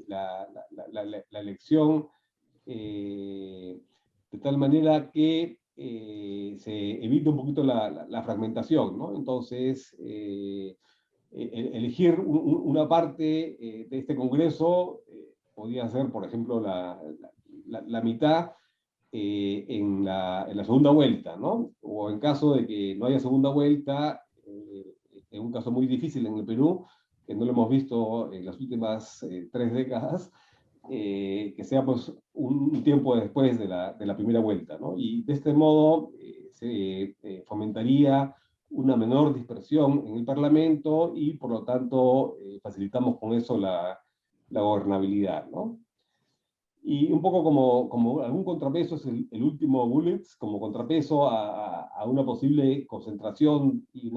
la elección de tal manera que se evite un poquito la fragmentación, ¿no? Entonces, elegir una parte de este Congreso podría ser, por ejemplo, la mitad en la segunda vuelta, ¿no? O en caso de que no haya segunda vuelta, en un caso muy difícil en el Perú, que no lo hemos visto en las últimas 3 décadas, que sea pues un tiempo después de la primera vuelta, ¿no? Y de este modo se fomentaría una menor dispersión en el Parlamento y por lo tanto facilitamos con eso la gobernabilidad, ¿no? Y un poco como algún contrapeso es el último bullet, como contrapeso a una posible concentración y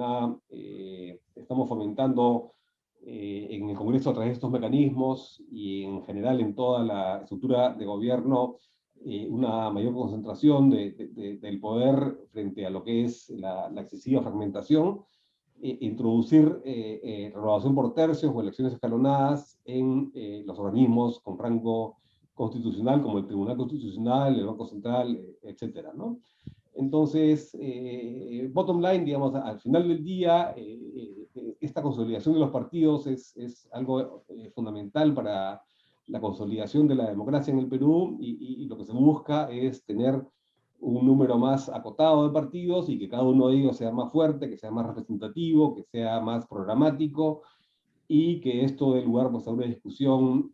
estamos fomentando en el Congreso a través de estos mecanismos y en general en toda la estructura de gobierno una mayor concentración del poder frente a lo que es la excesiva fragmentación, introducir renovación por tercios o elecciones escalonadas en los organismos con rango constitucional, como el Tribunal Constitucional, el Banco Central, etcétera, ¿no? Entonces, bottom line, digamos, al final del día, esta consolidación de los partidos es algo fundamental para la consolidación de la democracia en el Perú, y lo que se busca es tener un número más acotado de partidos y que cada uno de ellos sea más fuerte, que sea más representativo, que sea más programático, y que esto dé lugar pues, a una discusión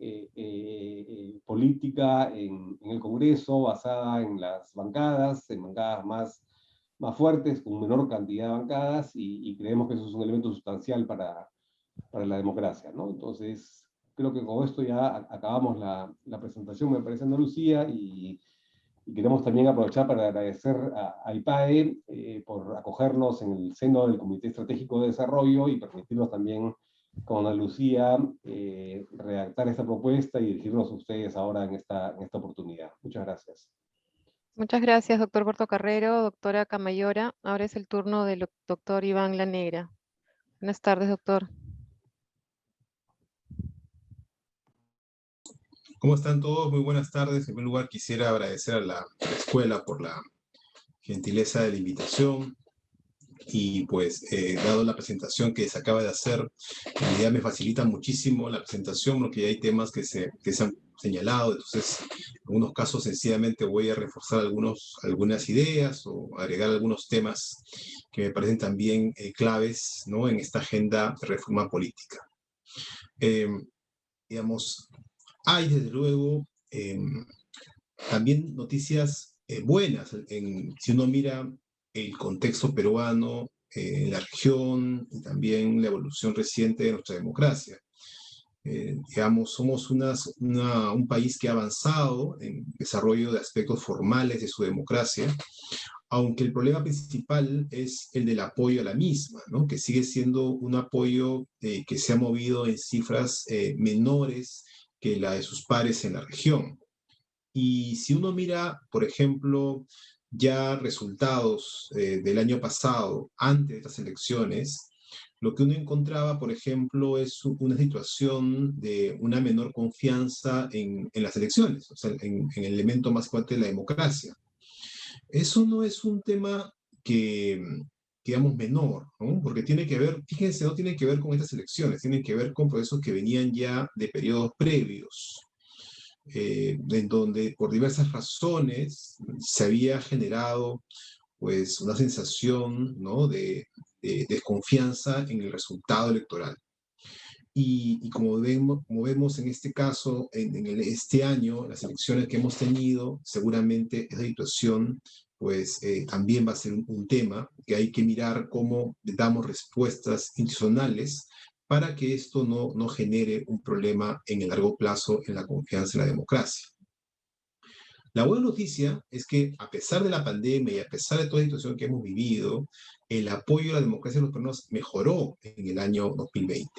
política en el Congreso basada en las bancadas, en bancadas más fuertes, con menor cantidad de bancadas, y creemos que eso es un elemento sustancial para la democracia, ¿no? Entonces, creo que con esto ya acabamos la presentación, me parece, Ana Lucía, y queremos también aprovechar para agradecer a IPAE por acogernos en el seno del Comité Estratégico de Desarrollo y permitirnos también, con Ana Lucía, redactar esta propuesta y dirigirnos a ustedes ahora en esta oportunidad. Muchas gracias. Muchas gracias, doctor Portocarrero, doctora Camayora. Ahora es el turno del doctor Iván Lanegra. Buenas tardes, doctor. ¿Cómo están todos? Muy buenas tardes. En primer lugar, quisiera agradecer a la escuela por la gentileza de la invitación y pues dado la presentación que se acaba de hacer, en realidad me facilita muchísimo la presentación porque hay temas que se han señalado, entonces en algunos casos sencillamente voy a reforzar algunas ideas o agregar algunos temas que me parecen también claves, ¿no?, en esta agenda de reforma política. Digamos, hay desde luego también noticias buenas. Si uno mira el contexto peruano, en la región y también la evolución reciente de nuestra democracia. Digamos, somos un país que ha avanzado en desarrollo de aspectos formales de su democracia, aunque el problema principal es el del apoyo a la misma, ¿no? Que sigue siendo un apoyo que se ha movido en cifras menores que la de sus pares en la región. Y si uno mira, por ejemplo, ya resultados del año pasado, antes de estas elecciones, lo que uno encontraba, por ejemplo, es una situación de una menor confianza en las elecciones, o sea, en el elemento más fuerte de la democracia. Eso no es un tema que, digamos, menor, ¿no? Porque tiene que ver, fíjense, no tiene que ver con estas elecciones, tiene que ver con procesos que venían ya de periodos previos, en donde por diversas razones se había generado pues una sensación, ¿no?, de desconfianza en el resultado electoral. Y como vemos en este caso, este año, las elecciones que hemos tenido, seguramente esa situación pues también va a ser un tema que hay que mirar cómo damos respuestas institucionales para que esto no genere un problema en el largo plazo en la confianza en la democracia. La buena noticia es que a pesar de la pandemia y a pesar de toda la situación que hemos vivido, el apoyo a la democracia de los peruanos mejoró en el año 2020.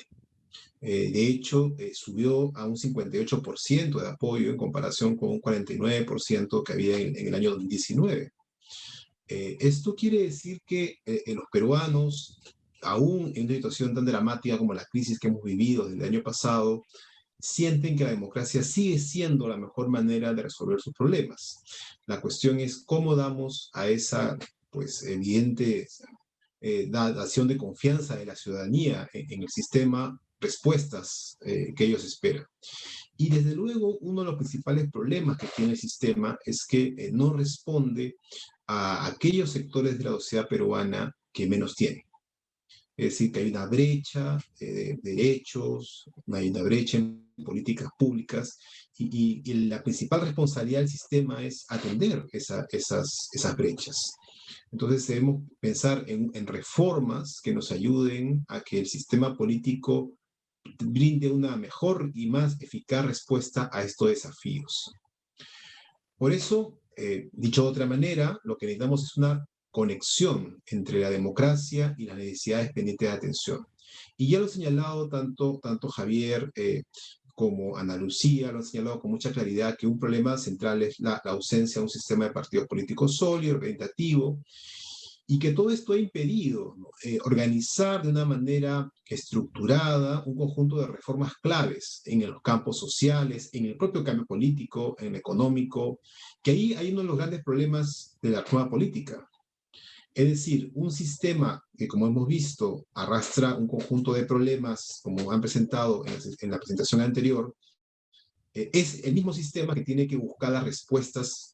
De hecho, subió a un 58% de apoyo en comparación con un 49% que había en el año 2019. Esto quiere decir que los peruanos, aún en una situación tan dramática como la crisis que hemos vivido desde el año pasado, sienten que la democracia sigue siendo la mejor manera de resolver sus problemas. La cuestión es cómo damos a esa, pues, evidente dación de confianza de la ciudadanía en el sistema respuestas que ellos esperan. Y desde luego, uno de los principales problemas que tiene el sistema es que no responde a aquellos sectores de la sociedad peruana que menos tienen. Es decir, que hay una brecha de derechos, hay una brecha en políticas públicas, y la principal responsabilidad del sistema es atender esas brechas. Entonces debemos pensar en reformas que nos ayuden a que el sistema político brinde una mejor y más eficaz respuesta a estos desafíos. Por eso, dicho de otra manera, lo que necesitamos es una conexión entre la democracia y las necesidades pendientes de atención. Y ya lo he señalado tanto Javier como Ana Lucía, lo han señalado con mucha claridad, que un problema central es la ausencia de un sistema de partidos políticos sólido, representativo, y que todo esto ha impedido, ¿no?, organizar de una manera estructurada un conjunto de reformas claves en los campos sociales, en el propio cambio político, en el económico, que ahí hay uno de los grandes problemas de la reforma política. Es decir, un sistema que, como hemos visto, arrastra un conjunto de problemas, como han presentado en la presentación anterior, es el mismo sistema que tiene que buscar las respuestas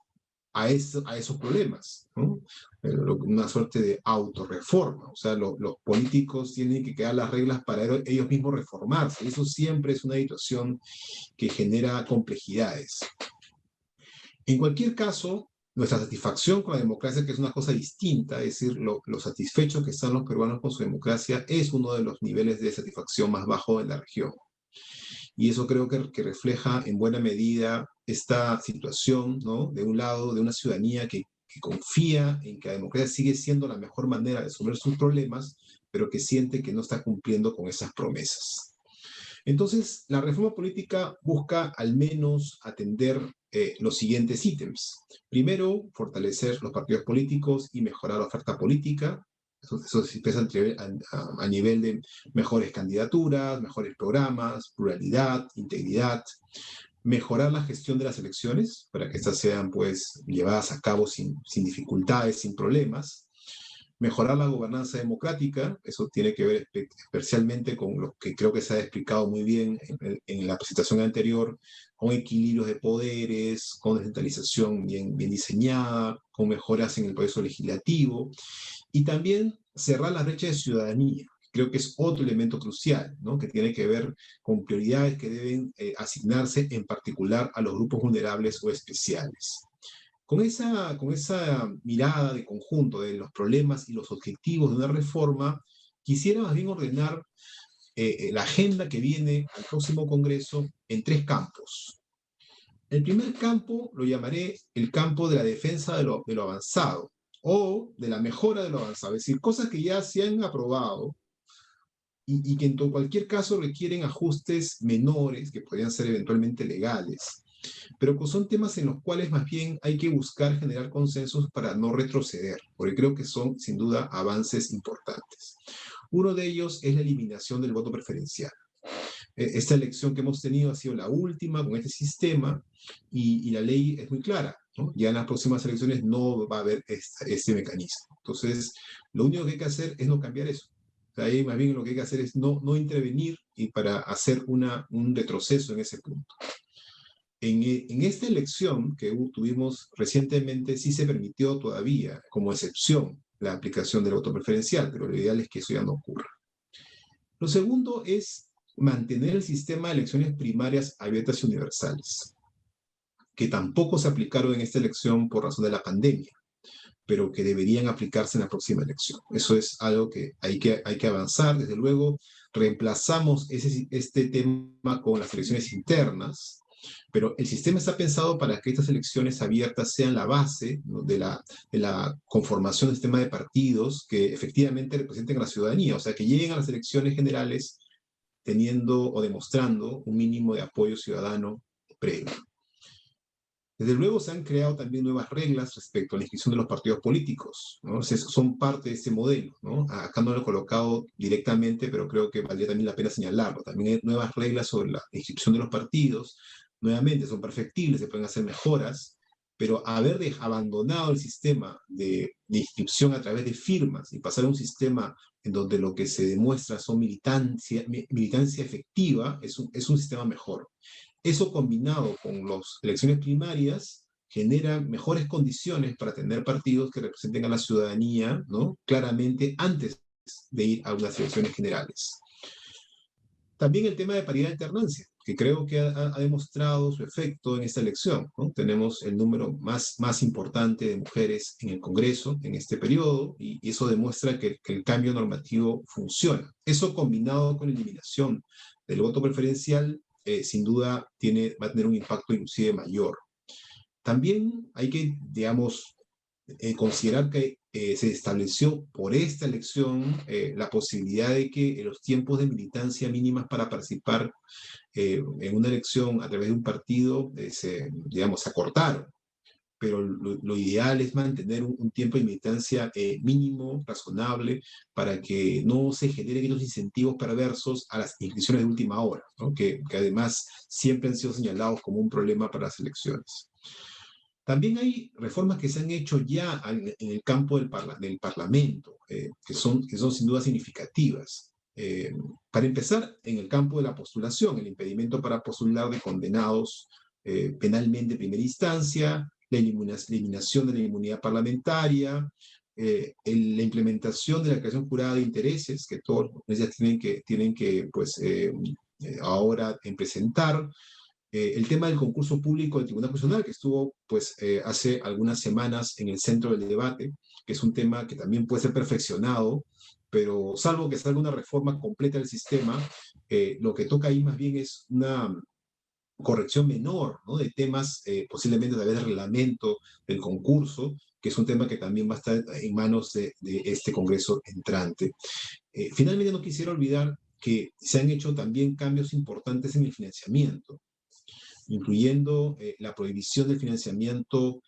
a esos problemas, ¿no? Una suerte de autorreforma. O sea, los políticos tienen que crear las reglas para ellos mismos reformarse. Eso siempre es una situación que genera complejidades. En cualquier caso, nuestra satisfacción con la democracia, que es una cosa distinta, es decir, lo satisfechos que están los peruanos con su democracia, es uno de los niveles de satisfacción más bajos en la región. Y eso creo que refleja en buena medida esta situación, ¿no?, de un lado, de una ciudadanía que confía en que la democracia sigue siendo la mejor manera de resolver sus problemas, pero que siente que no está cumpliendo con esas promesas. Entonces, la reforma política busca al menos atender los siguientes ítems. Primero, fortalecer los partidos políticos y mejorar la oferta política. Eso se expresa a nivel de mejores candidaturas, mejores programas, pluralidad, integridad. Mejorar la gestión de las elecciones para que éstas sean, pues, llevadas a cabo sin dificultades, sin problemas. Mejorar la gobernanza democrática, eso tiene que ver especialmente con lo que creo que se ha explicado muy bien en la presentación anterior, con equilibrios de poderes, con descentralización bien diseñada, con mejoras en el proceso legislativo, y también cerrar la brecha de ciudadanía. Creo que es otro elemento crucial, ¿no?, que tiene que ver con prioridades que deben asignarse en particular a los grupos vulnerables o especiales. Con esa mirada de conjunto de los problemas y los objetivos de una reforma, quisiera más bien ordenar la agenda que viene al próximo Congreso en 3 campos. El primer campo lo llamaré el campo de la defensa de lo avanzado, o de la mejora de lo avanzado, es decir, cosas que ya se han aprobado y que en cualquier caso requieren ajustes menores, que podrían ser eventualmente legales, pero que son temas en los cuales más bien hay que buscar generar consensos para no retroceder, porque creo que son sin duda avances importantes. Uno de ellos es la eliminación del voto preferencial. Esta elección que hemos tenido ha sido la última con este sistema y la ley es muy clara, ¿no? Ya en las próximas elecciones no va a haber este mecanismo. Entonces, lo único que hay que hacer es no cambiar eso. O sea, ahí más bien lo que hay que hacer es no intervenir y para hacer un retroceso en ese punto. En esta elección que tuvimos recientemente sí se permitió todavía, como excepción, la aplicación del voto preferencial, pero lo ideal es que eso ya no ocurra. Lo segundo es mantener el sistema de elecciones primarias abiertas y universales, que tampoco se aplicaron en esta elección por razón de la pandemia, pero que deberían aplicarse en la próxima elección. Eso es algo que hay que avanzar. Desde luego, reemplazamos este tema con las elecciones internas, pero el sistema está pensado para que estas elecciones abiertas sean la base, ¿no?, de la conformación del sistema de partidos que efectivamente representen a la ciudadanía, o sea, que lleguen a las elecciones generales teniendo o demostrando un mínimo de apoyo ciudadano previo. Desde luego se han creado también nuevas reglas respecto a la inscripción de los partidos políticos, ¿no? Son parte de este modelo, ¿no? Acá no lo he colocado directamente, pero creo que valdría también la pena señalarlo. También hay nuevas reglas sobre la inscripción de los partidos. Nuevamente, son perfectibles, se pueden hacer mejoras, pero haber abandonado el sistema de inscripción a través de firmas y pasar a un sistema en donde lo que se demuestra son militancia efectiva, es un sistema mejor. Eso combinado con las elecciones primarias genera mejores condiciones para tener partidos que representen a la ciudadanía, ¿no?, claramente antes de ir a unas elecciones generales. También el tema de paridad de alternancia, que creo que ha demostrado su efecto en esta elección, ¿no? Tenemos el número más importante de mujeres en el Congreso en este periodo, y eso demuestra que el cambio normativo funciona. Eso combinado con la eliminación del voto preferencial, sin duda va a tener un impacto inclusive mayor. También hay que, digamos, considerar que se estableció por esta elección la posibilidad de que los tiempos de militancia mínimas para participar en una elección a través de un partido se acortaron. Pero lo ideal es mantener un tiempo de militancia mínimo, razonable, para que no se generen estos incentivos perversos a las inscripciones de última hora, ¿no?, que además siempre han sido señalados como un problema para las elecciones. También hay reformas que se han hecho ya en el campo del Parlamento, que son sin duda significativas. Para empezar, en el campo de la postulación, el impedimento para postular de condenados penalmente en primera instancia, la eliminación de la inmunidad parlamentaria, la implementación de la declaración jurada de intereses, que todos tienen que pues, ahora presentar, el tema del concurso público del Tribunal Constitucional, que estuvo pues, hace algunas semanas en el centro del debate, que es un tema que también puede ser perfeccionado, pero salvo que salga una reforma completa del sistema, lo que toca ahí más bien es una corrección menor, ¿no?, de temas posiblemente a través del reglamento del concurso, que es un tema que también va a estar en manos de este Congreso entrante. Finalmente, no quisiera olvidar que se han hecho también cambios importantes en el financiamiento, incluyendo la prohibición del financiamiento,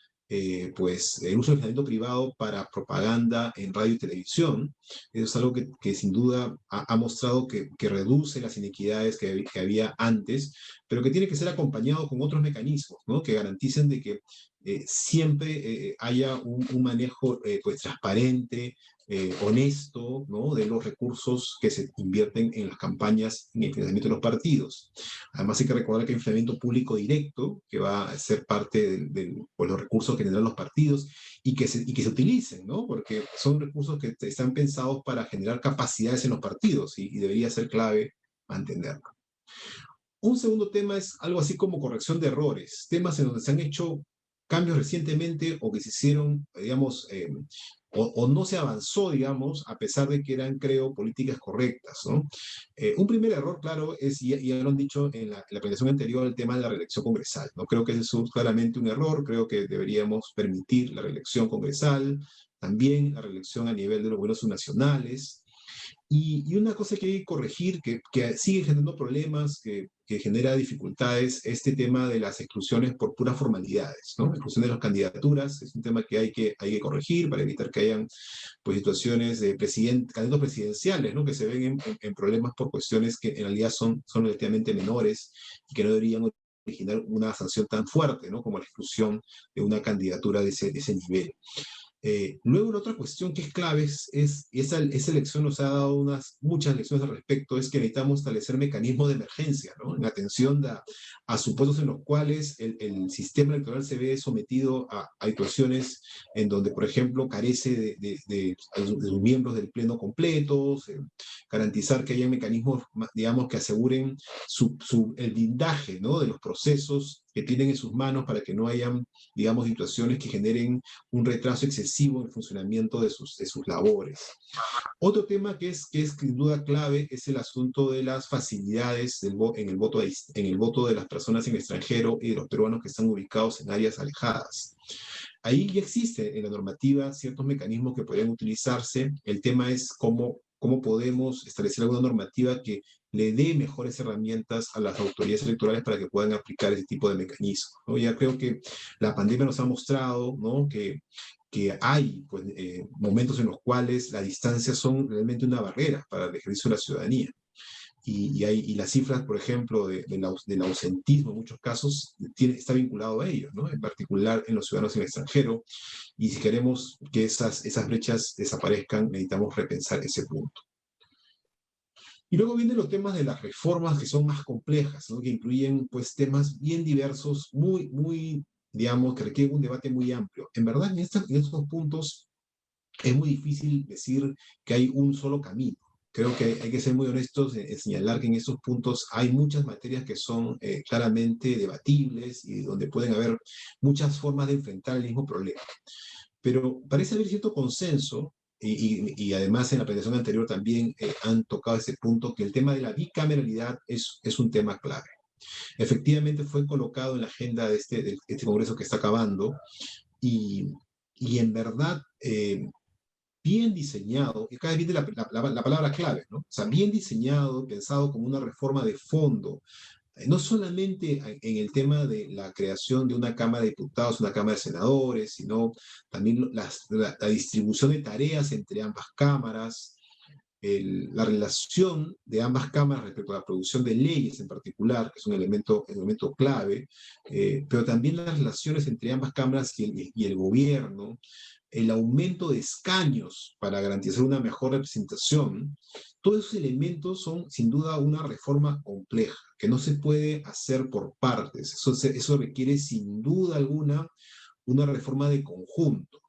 pues el uso del financiamiento privado para propaganda en radio y televisión. Eso es algo que sin duda ha mostrado que reduce las inequidades que había antes, pero que tiene que ser acompañado con otros mecanismos, ¿no?, que garanticen de que siempre haya un manejo pues, transparente, honesto, ¿no?, de los recursos que se invierten en las campañas, en el financiamiento de los partidos. Además hay que recordar que hay un financiamiento público directo, que va a ser parte de los recursos que tendrán los partidos, y que se utilicen, ¿no?, porque son recursos que están pensados para generar capacidades en los partidos, y debería ser clave mantenerlo. Un segundo tema es algo así como corrección de errores, temas en donde se han hecho cambios recientemente o que se hicieron, digamos, o no se avanzó, digamos, a pesar de que eran, creo, políticas correctas, ¿no? Un primer error, claro, es, y ya lo han dicho en la presentación anterior, el tema de la reelección congresal, ¿no? Creo que ese es claramente un error, creo que deberíamos permitir la reelección congresal, también la reelección a nivel de los gobiernos nacionales. Y una cosa que hay que corregir, que sigue generando problemas, que genera dificultades, este tema de las exclusiones por puras formalidades, ¿no? La exclusión de las candidaturas es un tema que hay que corregir para evitar que hayan pues, situaciones de candidatos presidenciales, ¿no? Que se ven en problemas por cuestiones que en realidad son relativamente menores y que no deberían originar una sanción tan fuerte, ¿no? Como la exclusión de una candidatura de ese nivel. Luego, la otra cuestión que es clave y esa elección nos ha dado muchas lecciones al respecto, es que necesitamos establecer mecanismos de emergencia, ¿no? En atención a supuestos en los cuales el sistema electoral se ve sometido a situaciones en donde, por ejemplo, carece de sus miembros del pleno completos, garantizar que haya mecanismos, digamos, que aseguren el blindaje, ¿no? De los procesos que tienen en sus manos para que no hayan, digamos, situaciones que generen un retraso excesivo en el funcionamiento de sus labores. Otro tema que es sin duda clave es el asunto de las facilidades en el voto de las personas en el extranjero y de los peruanos que están ubicados en áreas alejadas. Ahí ya existe en la normativa ciertos mecanismos que podrían utilizarse. El tema es cómo podemos establecer alguna normativa que le dé mejores herramientas a las autoridades electorales para que puedan aplicar ese tipo de mecanismos, ¿no? Ya creo que la pandemia nos ha mostrado, ¿no? que hay pues, momentos en los cuales las distancias son realmente una barrera para el ejercicio de la ciudadanía. Y las cifras, por ejemplo, del ausentismo en muchos casos está vinculado a ello, ¿no? En particular en los ciudadanos en el extranjero. Y si queremos que esas brechas desaparezcan, necesitamos repensar ese punto. Y luego vienen los temas de las reformas que son más complejas, ¿no? Que incluyen pues, temas bien diversos, muy, digamos, que requieren un debate muy amplio. En verdad, en estos puntos es muy difícil decir que hay un solo camino. Creo que hay que ser muy honestos en señalar que en estos puntos hay muchas materias que son claramente debatibles y donde pueden haber muchas formas de enfrentar el mismo problema. Pero parece haber cierto consenso, y además en la presentación anterior también han tocado ese punto, que el tema de la bicameralidad es un tema clave. Efectivamente fue colocado en la agenda de este Congreso que está acabando, y en verdad, bien diseñado, y acá viene la palabra clave, ¿no? O sea, bien diseñado, pensado como una reforma de fondo, no solamente en el tema de la creación de una Cámara de Diputados, una Cámara de Senadores, sino también la distribución de tareas entre ambas cámaras, la relación de ambas cámaras respecto a la producción de leyes en particular, que es un elemento clave, pero también las relaciones entre ambas cámaras y el gobierno, el aumento de escaños para garantizar una mejor representación. Todos esos elementos son sin duda una reforma compleja, que no se puede hacer por partes. Eso requiere sin duda alguna una reforma de conjunto.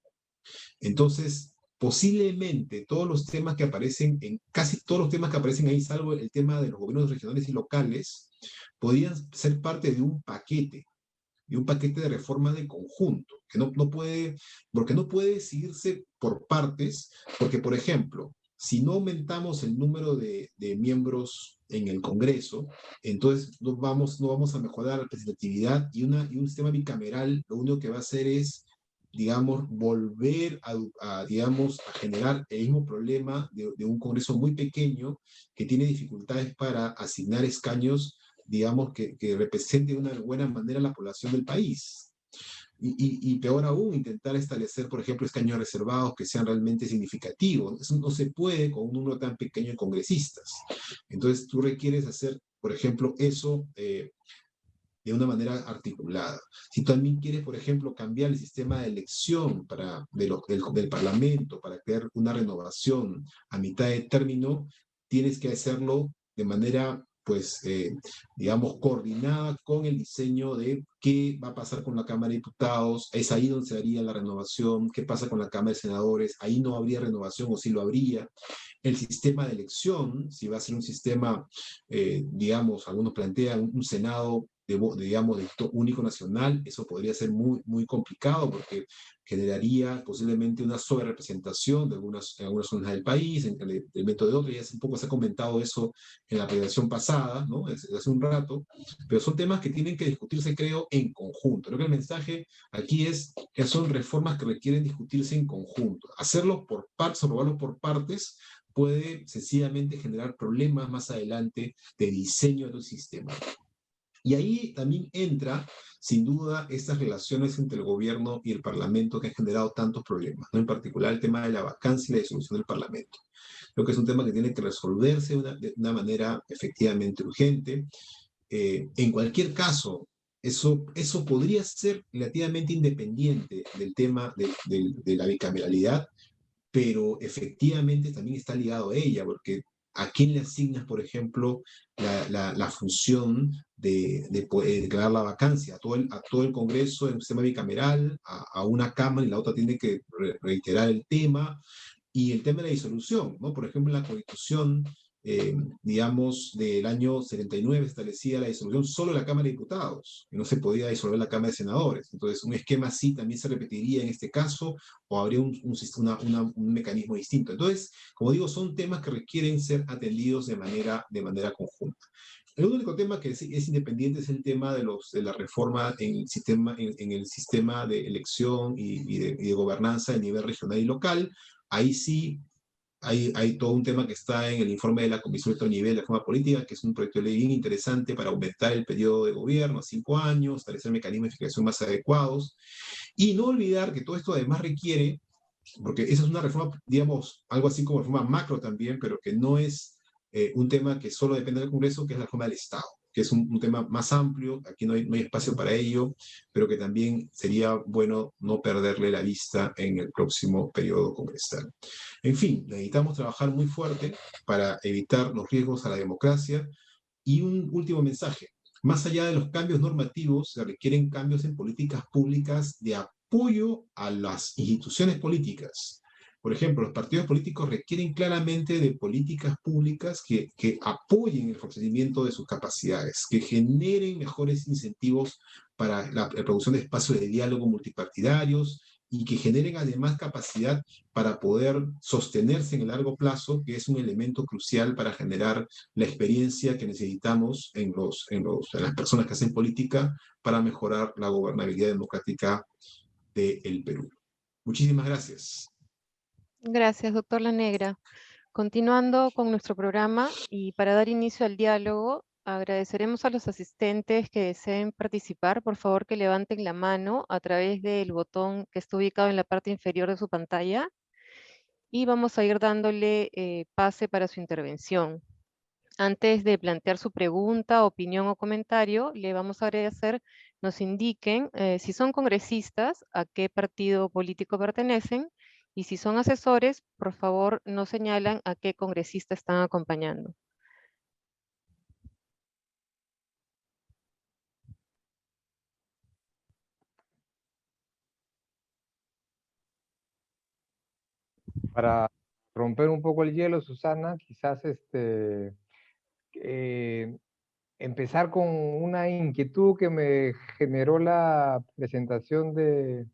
Entonces, posiblemente todos los temas que aparecen, casi todos los temas que aparecen ahí, salvo el tema de los gobiernos regionales y locales, podrían ser parte de un paquete de reforma de conjunto, que porque no puede seguirse por partes, porque, por ejemplo, si no aumentamos el número de miembros en el Congreso, entonces no vamos a mejorar la representatividad, y un sistema bicameral lo único que va a hacer es, digamos, volver digamos, a generar el mismo problema de un Congreso muy pequeño que tiene dificultades para asignar escaños, digamos, que represente de una buena manera la población del país. Y peor aún, intentar establecer, por ejemplo, escaños reservados que sean realmente significativos. Eso no se puede con un número tan pequeño de congresistas. Entonces, tú requieres hacer, por ejemplo, eso de una manera articulada. Si también quieres, por ejemplo, cambiar el sistema de elección del Parlamento para crear una renovación a mitad de término, tienes que hacerlo de manera, pues, digamos, coordinada con el diseño de qué va a pasar con la Cámara de Diputados. Es ahí donde se haría la renovación. ¿Qué pasa con la Cámara de Senadores? Ahí no habría renovación, o sí lo habría. El sistema de elección, si va a ser un sistema, digamos, algunos plantean un Senado digamos, de voto único nacional. Eso podría ser muy, muy complicado porque generaría posiblemente una sobrerepresentación de en algunas zonas del país, en el elemento de otro. Ya hace un poco se ha comentado eso en la presentación pasada, ¿no? Hace un rato, pero son temas que tienen que discutirse, creo, en conjunto. Creo que el mensaje aquí es que son reformas que requieren discutirse en conjunto. Hacerlo por partes, aprobarlo por partes, puede sencillamente generar problemas más adelante de diseño del sistema. Y ahí también entra, sin duda, estas relaciones entre el gobierno y el parlamento que han generado tantos problemas, ¿no? En particular el tema de la vacancia y la disolución del parlamento. Creo que es un tema que tiene que resolverse de una manera efectivamente urgente. En cualquier caso, eso podría ser relativamente independiente del tema de la bicameralidad, pero efectivamente también está ligado a ella, porque ¿a quién le asignas, por ejemplo, la función de poder declarar la vacancia? A todo el Congreso en un sistema bicameral, a una Cámara, y la otra tiene que reiterar el tema, y el tema de la disolución, ¿no? Por ejemplo, en la Constitución, digamos, del año 79 establecía la disolución solo de la Cámara de Diputados, y no se podía disolver la Cámara de Senadores. Entonces, un esquema así también se repetiría en este caso, o habría un mecanismo distinto. Entonces, como digo, son temas que requieren ser atendidos de manera conjunta. El único tema que es independiente es el tema de la reforma en el sistema de elección y de gobernanza a nivel regional y local. Ahí sí hay todo un tema que está en el informe de la Comisión de Alto Nivel de Reforma Política, que es un proyecto de ley bien interesante para aumentar el periodo de gobierno a 5 años, establecer mecanismos de fiscalización más adecuados, y no olvidar que todo esto además requiere, porque esa es una reforma, digamos, algo así como reforma macro también, pero que no es un tema que solo depende del Congreso, que es la reforma del Estado, que es un tema más amplio. Aquí no hay espacio para ello, pero que también sería bueno no perderle la vista en el próximo periodo congresal. En fin, necesitamos trabajar muy fuerte para evitar los riesgos a la democracia. Y un último mensaje: más allá de los cambios normativos, se requieren cambios en políticas públicas de apoyo a las instituciones políticas. Por ejemplo, los partidos políticos requieren claramente de políticas públicas que apoyen el fortalecimiento de sus capacidades, que generen mejores incentivos para la producción de espacios de diálogo multipartidarios, y que generen además capacidad para poder sostenerse en el largo plazo, que es un elemento crucial para generar la experiencia que necesitamos en las personas que hacen política para mejorar la gobernabilidad democrática del Perú. Muchísimas gracias. Gracias, doctor Lanegra. Continuando con nuestro programa y para dar inicio al diálogo, agradeceremos a los asistentes que deseen participar. Por favor, que levanten la mano a través del botón que está ubicado en la parte inferior de su pantalla y vamos a ir dándole pase para su intervención. Antes de plantear su pregunta, opinión o comentario, le vamos a agradecer nos indiquen si son congresistas, a qué partido político pertenecen, y si son asesores, por favor, nos señalan a qué congresista están acompañando. Para romper un poco el hielo, Susana, quizás empezar con una inquietud que me generó la presentación de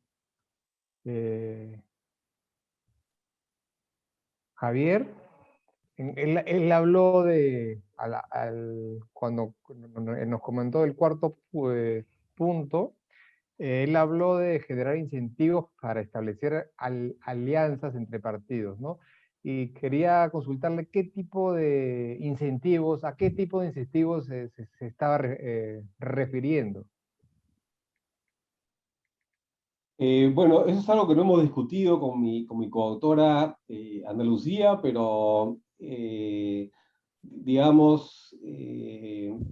Javier. Él habló cuando nos comentó el cuarto punto, él habló de generar incentivos para establecer alianzas entre partidos, ¿no? Y quería consultarle qué tipo de incentivos, a qué tipo de incentivos se estaba refiriendo. Bueno, eso es algo que no hemos discutido con mi coautora Ana Lucía, pero digamos,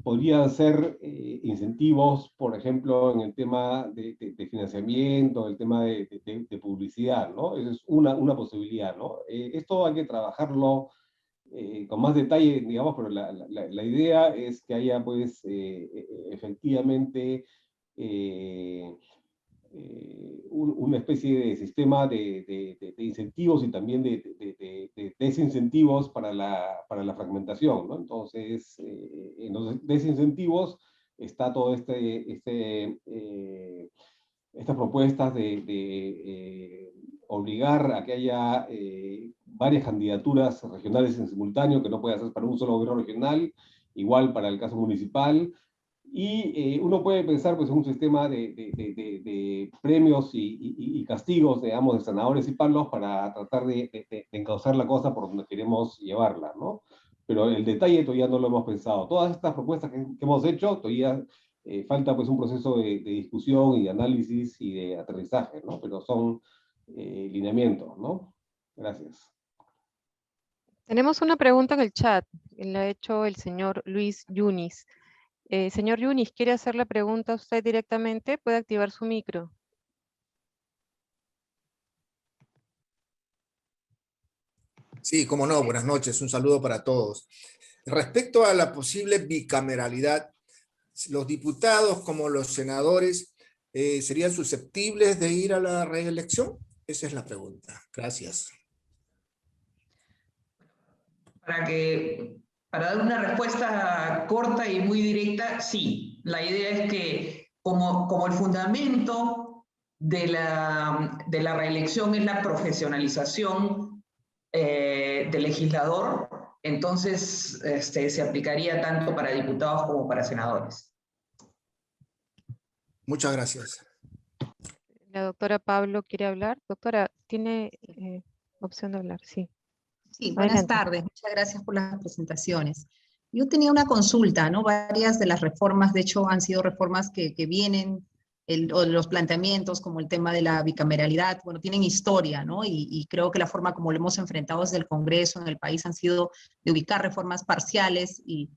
podrían ser incentivos, por ejemplo, en el tema de financiamiento, el tema de publicidad, ¿no? Esa es una posibilidad, ¿no? Esto hay que trabajarlo con más detalle, digamos, pero la idea es que haya, pues, efectivamente, una especie de sistema de incentivos y también de desincentivos para la fragmentación, ¿no? Entonces, en los desincentivos está todo estas propuestas de obligar a que haya varias candidaturas regionales en simultáneo, que no puede hacerse para un solo gobierno regional, igual para el caso municipal. Y uno puede pensar pues, en un sistema de premios y castigos, digamos, de sanadores y palos para tratar de encauzar la cosa por donde queremos llevarla, ¿no? Pero el detalle todavía no lo hemos pensado. Todas estas propuestas que hemos hecho, todavía falta pues, un proceso de discusión y de análisis y de aterrizaje, ¿no? Pero son lineamientos, ¿no? Gracias. Tenemos una pregunta en el chat, la ha hecho el señor Luis Yunis. Señor Yunis, ¿quiere hacer la pregunta usted directamente? Puede activar su micro. Sí, cómo no, buenas noches, un saludo para todos. Respecto a la posible bicameralidad, los diputados como los senadores ¿serían susceptibles de ir a la reelección? Esa es la pregunta. Gracias. Para dar una respuesta corta y muy directa, sí. La idea es que como el fundamento de la reelección es la profesionalización del legislador, entonces se aplicaría tanto para diputados como para senadores. Muchas gracias. La doctora Pablo quiere hablar. Doctora, tiene opción de hablar, sí. Sí, buenas Adelante. tardes. Muchas gracias por las presentaciones. Yo tenía una consulta, ¿no? Varias de las reformas, de hecho, han sido reformas que vienen, o los planteamientos como el tema de la bicameralidad, bueno, tienen historia, ¿no? Y creo que la forma como lo hemos enfrentado desde el Congreso en el país han sido de ubicar reformas parciales y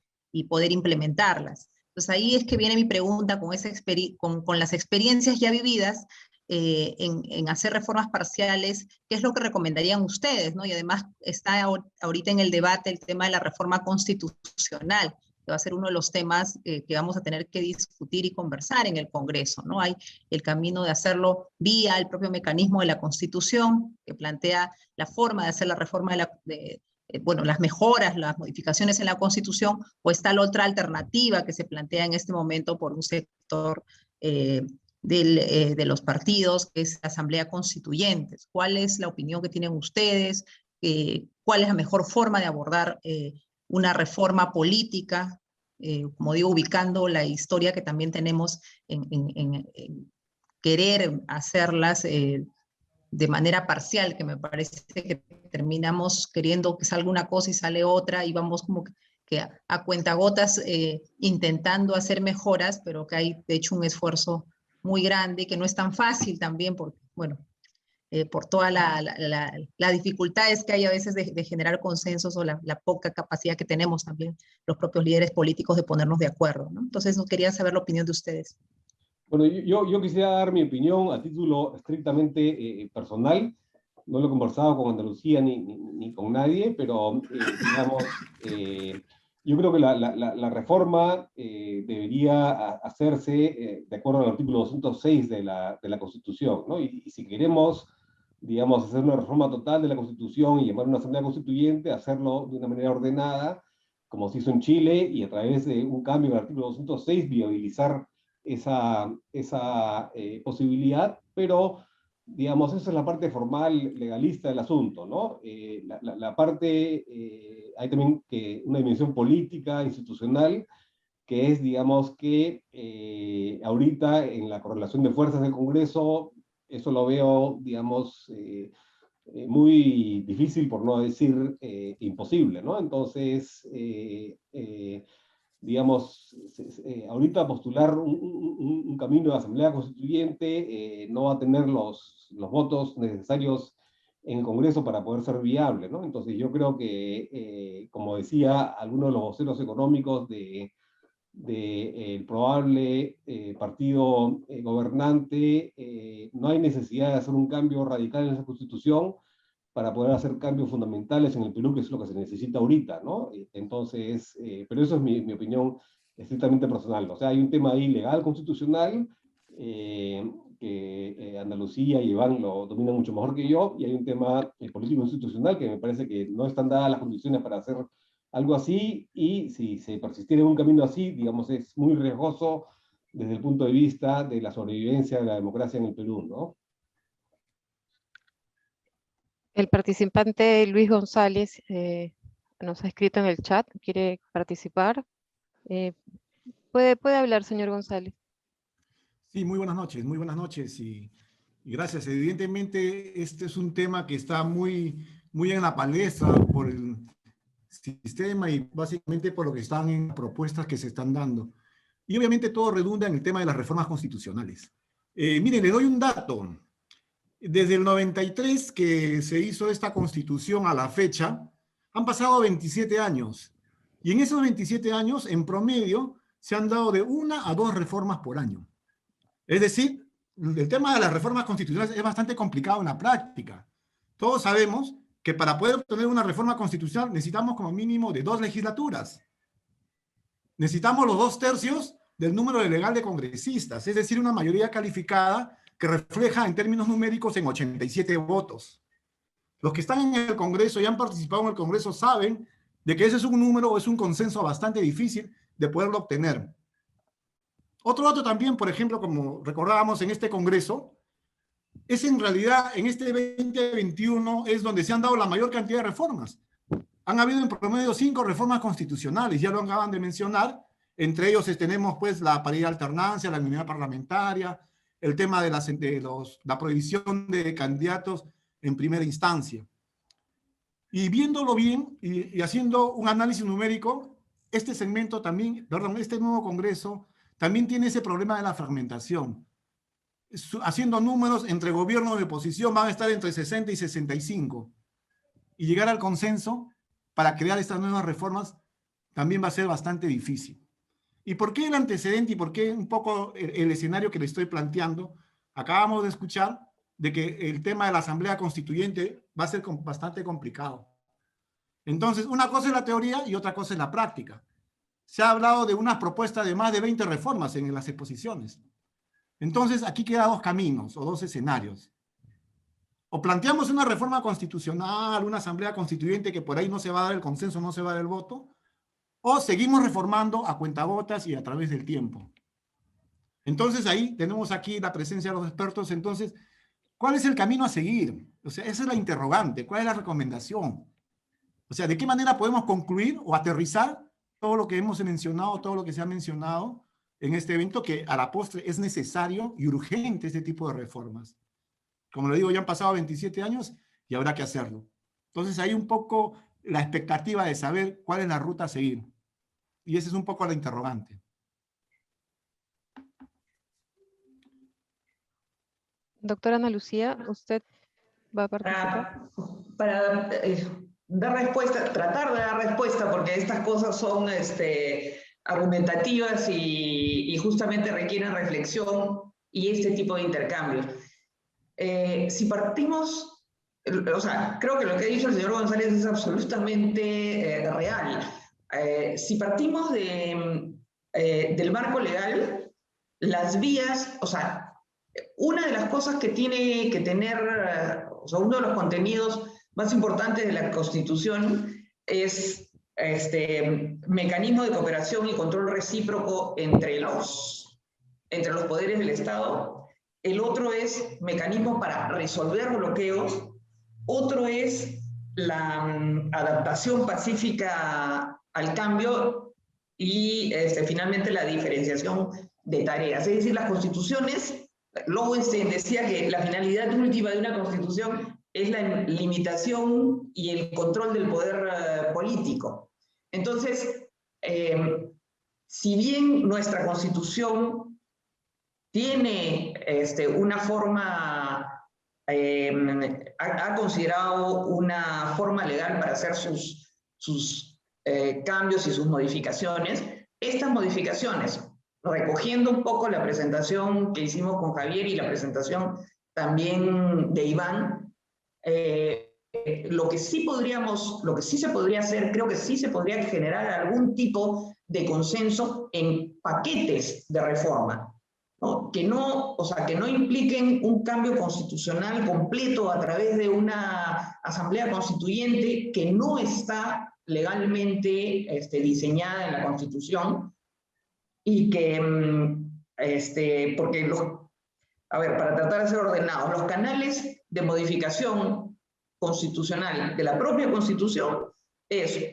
poder implementarlas. Entonces ahí es que viene mi pregunta con las experiencias ya vividas, en hacer reformas parciales, ¿qué es lo que recomendarían ustedes, ¿no? Y además está ahorita en el debate el tema de la reforma constitucional, que va a ser uno de los temas que vamos a tener que discutir y conversar en el Congreso, ¿no? Hay el camino de hacerlo vía el propio mecanismo de la Constitución, que plantea la forma de hacer la reforma bueno, las mejoras, las modificaciones en la Constitución, o está la otra alternativa que se plantea en este momento por un sector de los partidos, que es la Asamblea Constituyente. ¿Cuál es la opinión que tienen ustedes? ¿Cuál es la mejor forma de abordar una reforma política? Como digo, ubicando la historia que también tenemos en querer hacerlas de manera parcial, que me parece que terminamos queriendo que salga una cosa y sale otra, y vamos como que a cuentagotas intentando hacer mejoras, pero que hay de hecho un esfuerzo muy grande y que no es tan fácil también, porque, bueno, por todas las dificultades que hay a veces de generar consensos, o la poca capacidad que tenemos también los propios líderes políticos de ponernos de acuerdo, ¿no? Entonces, no quería saber la opinión de ustedes. Bueno, yo quisiera dar mi opinión a título estrictamente personal. No lo he conversado con Andalucía ni con nadie, pero digamos, yo creo que la reforma debería hacerse de acuerdo al artículo 206 de la Constitución, ¿no? Y si queremos, digamos, hacer una reforma total de la Constitución y llamar a una asamblea constituyente, hacerlo de una manera ordenada, como se hizo en Chile, y a través de un cambio del artículo 206 viabilizar esa posibilidad, pero digamos, esa es la parte formal, legalista del asunto, ¿no? La parte, hay también una dimensión política, institucional, que es, digamos, que ahorita en la correlación de fuerzas del Congreso, eso lo veo, digamos, muy difícil, por no decir imposible, ¿no? Entonces, digamos, ahorita postular un camino de asamblea constituyente no va a tener los votos necesarios en el Congreso para poder ser viable, ¿no? Entonces yo creo que, como decía alguno de los voceros económicos el probable partido gobernante, no hay necesidad de hacer un cambio radical en esa Constitución para poder hacer cambios fundamentales en el Perú, que es lo que se necesita ahorita, ¿no? Entonces, pero eso es mi opinión estrictamente personal. O sea, hay un tema ahí legal, constitucional, que Andalucía y Iván lo dominan mucho mejor que yo, y hay un tema político institucional que me parece que no están dadas las condiciones para hacer algo así, y si se persistiera en un camino así, digamos, es muy riesgoso desde el punto de vista de la sobrevivencia de la democracia en el Perú, ¿no? El participante Luis González nos ha escrito en el chat, quiere participar. Puede hablar, señor González. Sí, muy buenas noches y gracias. Evidentemente, este es un tema que está muy en la palestra por el sistema y básicamente por lo que están en propuestas que se están dando. Y obviamente todo redunda en el tema de las reformas constitucionales. Miren, le doy un dato. Desde el 93 que se hizo esta constitución a la fecha, han pasado 27 años. Y en esos 27 años, en promedio, se han dado de 1 a 2 reformas por año. Es decir, el tema de las reformas constitucionales es bastante complicado en la práctica. Todos sabemos que para poder obtener una reforma constitucional necesitamos como mínimo de 2 legislaturas. Necesitamos los 2/3 del número legal de congresistas, es decir, una mayoría calificada que refleja en términos numéricos en 87 votos. Los que están en el Congreso y han participado en el Congreso saben de que ese es un número o es un consenso bastante difícil de poderlo obtener. Otro dato también, por ejemplo, como recordábamos en este Congreso, es en realidad en este 2021 es donde se han dado la mayor cantidad de reformas. Han habido en promedio 5 reformas constitucionales, ya lo acaban de mencionar. Entre ellos tenemos pues la paridad de alternancia, la inmunidad parlamentaria, el tema de la prohibición de candidatos en primera instancia. Y viéndolo bien y haciendo un análisis numérico, este segmento también, perdón, este nuevo Congreso también tiene ese problema de la fragmentación. Haciendo números entre gobierno y oposición van a estar entre 60 y 65. Y llegar al consenso para crear estas nuevas reformas también va a ser bastante difícil. ¿Y por qué el antecedente y por qué un poco el escenario que le estoy planteando? Acabamos de escuchar de que el tema de la Asamblea Constituyente va a ser bastante complicado. Entonces, una cosa es la teoría y otra cosa es la práctica. Se ha hablado de una propuesta de más de 20 reformas en las exposiciones. Entonces, aquí quedan 2 caminos o 2 escenarios. O planteamos una reforma constitucional, una Asamblea Constituyente que por ahí no se va a dar el consenso, no se va a dar el voto, o seguimos reformando a cuentagotas y a través del tiempo. Entonces ahí tenemos aquí la presencia de los expertos. Entonces, ¿cuál es el camino a seguir? O sea, esa es la interrogante. ¿Cuál es la recomendación? O sea, ¿de qué manera podemos concluir o aterrizar todo lo que hemos mencionado, todo lo que se ha mencionado en este evento, que a la postre es necesario y urgente este tipo de reformas? Como le digo, ya han pasado 27 años y habrá que hacerlo. Entonces hay un poco la expectativa de saber cuál es la ruta a seguir. Y esa es un poco la interrogante. Doctora Ana Lucía, ¿usted va a participar? Para dar respuesta, tratar de dar respuesta, porque estas cosas son argumentativas y justamente requieren reflexión y este tipo de intercambios. Si partimos, o sea, creo que lo que ha dicho el señor González es absolutamente real. Si partimos del marco legal, las vías, o sea, una de las cosas que tiene que tener, o sea, uno de los contenidos más importantes de la Constitución es mecanismo de cooperación y control recíproco entre los poderes del Estado. El otro es mecanismo para resolver bloqueos. Otro es la adaptación pacífica al cambio y finalmente la diferenciación de tareas. Es decir, las constituciones, Lowenstein decía que la finalidad última de una constitución es la limitación y el control del poder político. Entonces, si bien nuestra constitución tiene una forma, ha considerado una forma legal para hacer sus cambios y sus modificaciones, estas modificaciones, recogiendo un poco la presentación que hicimos con Javier y la presentación también de Iván, lo que sí se podría hacer, creo que sí se podría generar algún tipo de consenso en paquetes de reforma, ¿no? Que no impliquen un cambio constitucional completo a través de una asamblea constituyente que no está legalmente diseñada en la Constitución y que, porque a ver, para tratar de ser ordenados, los canales de modificación constitucional de la propia Constitución es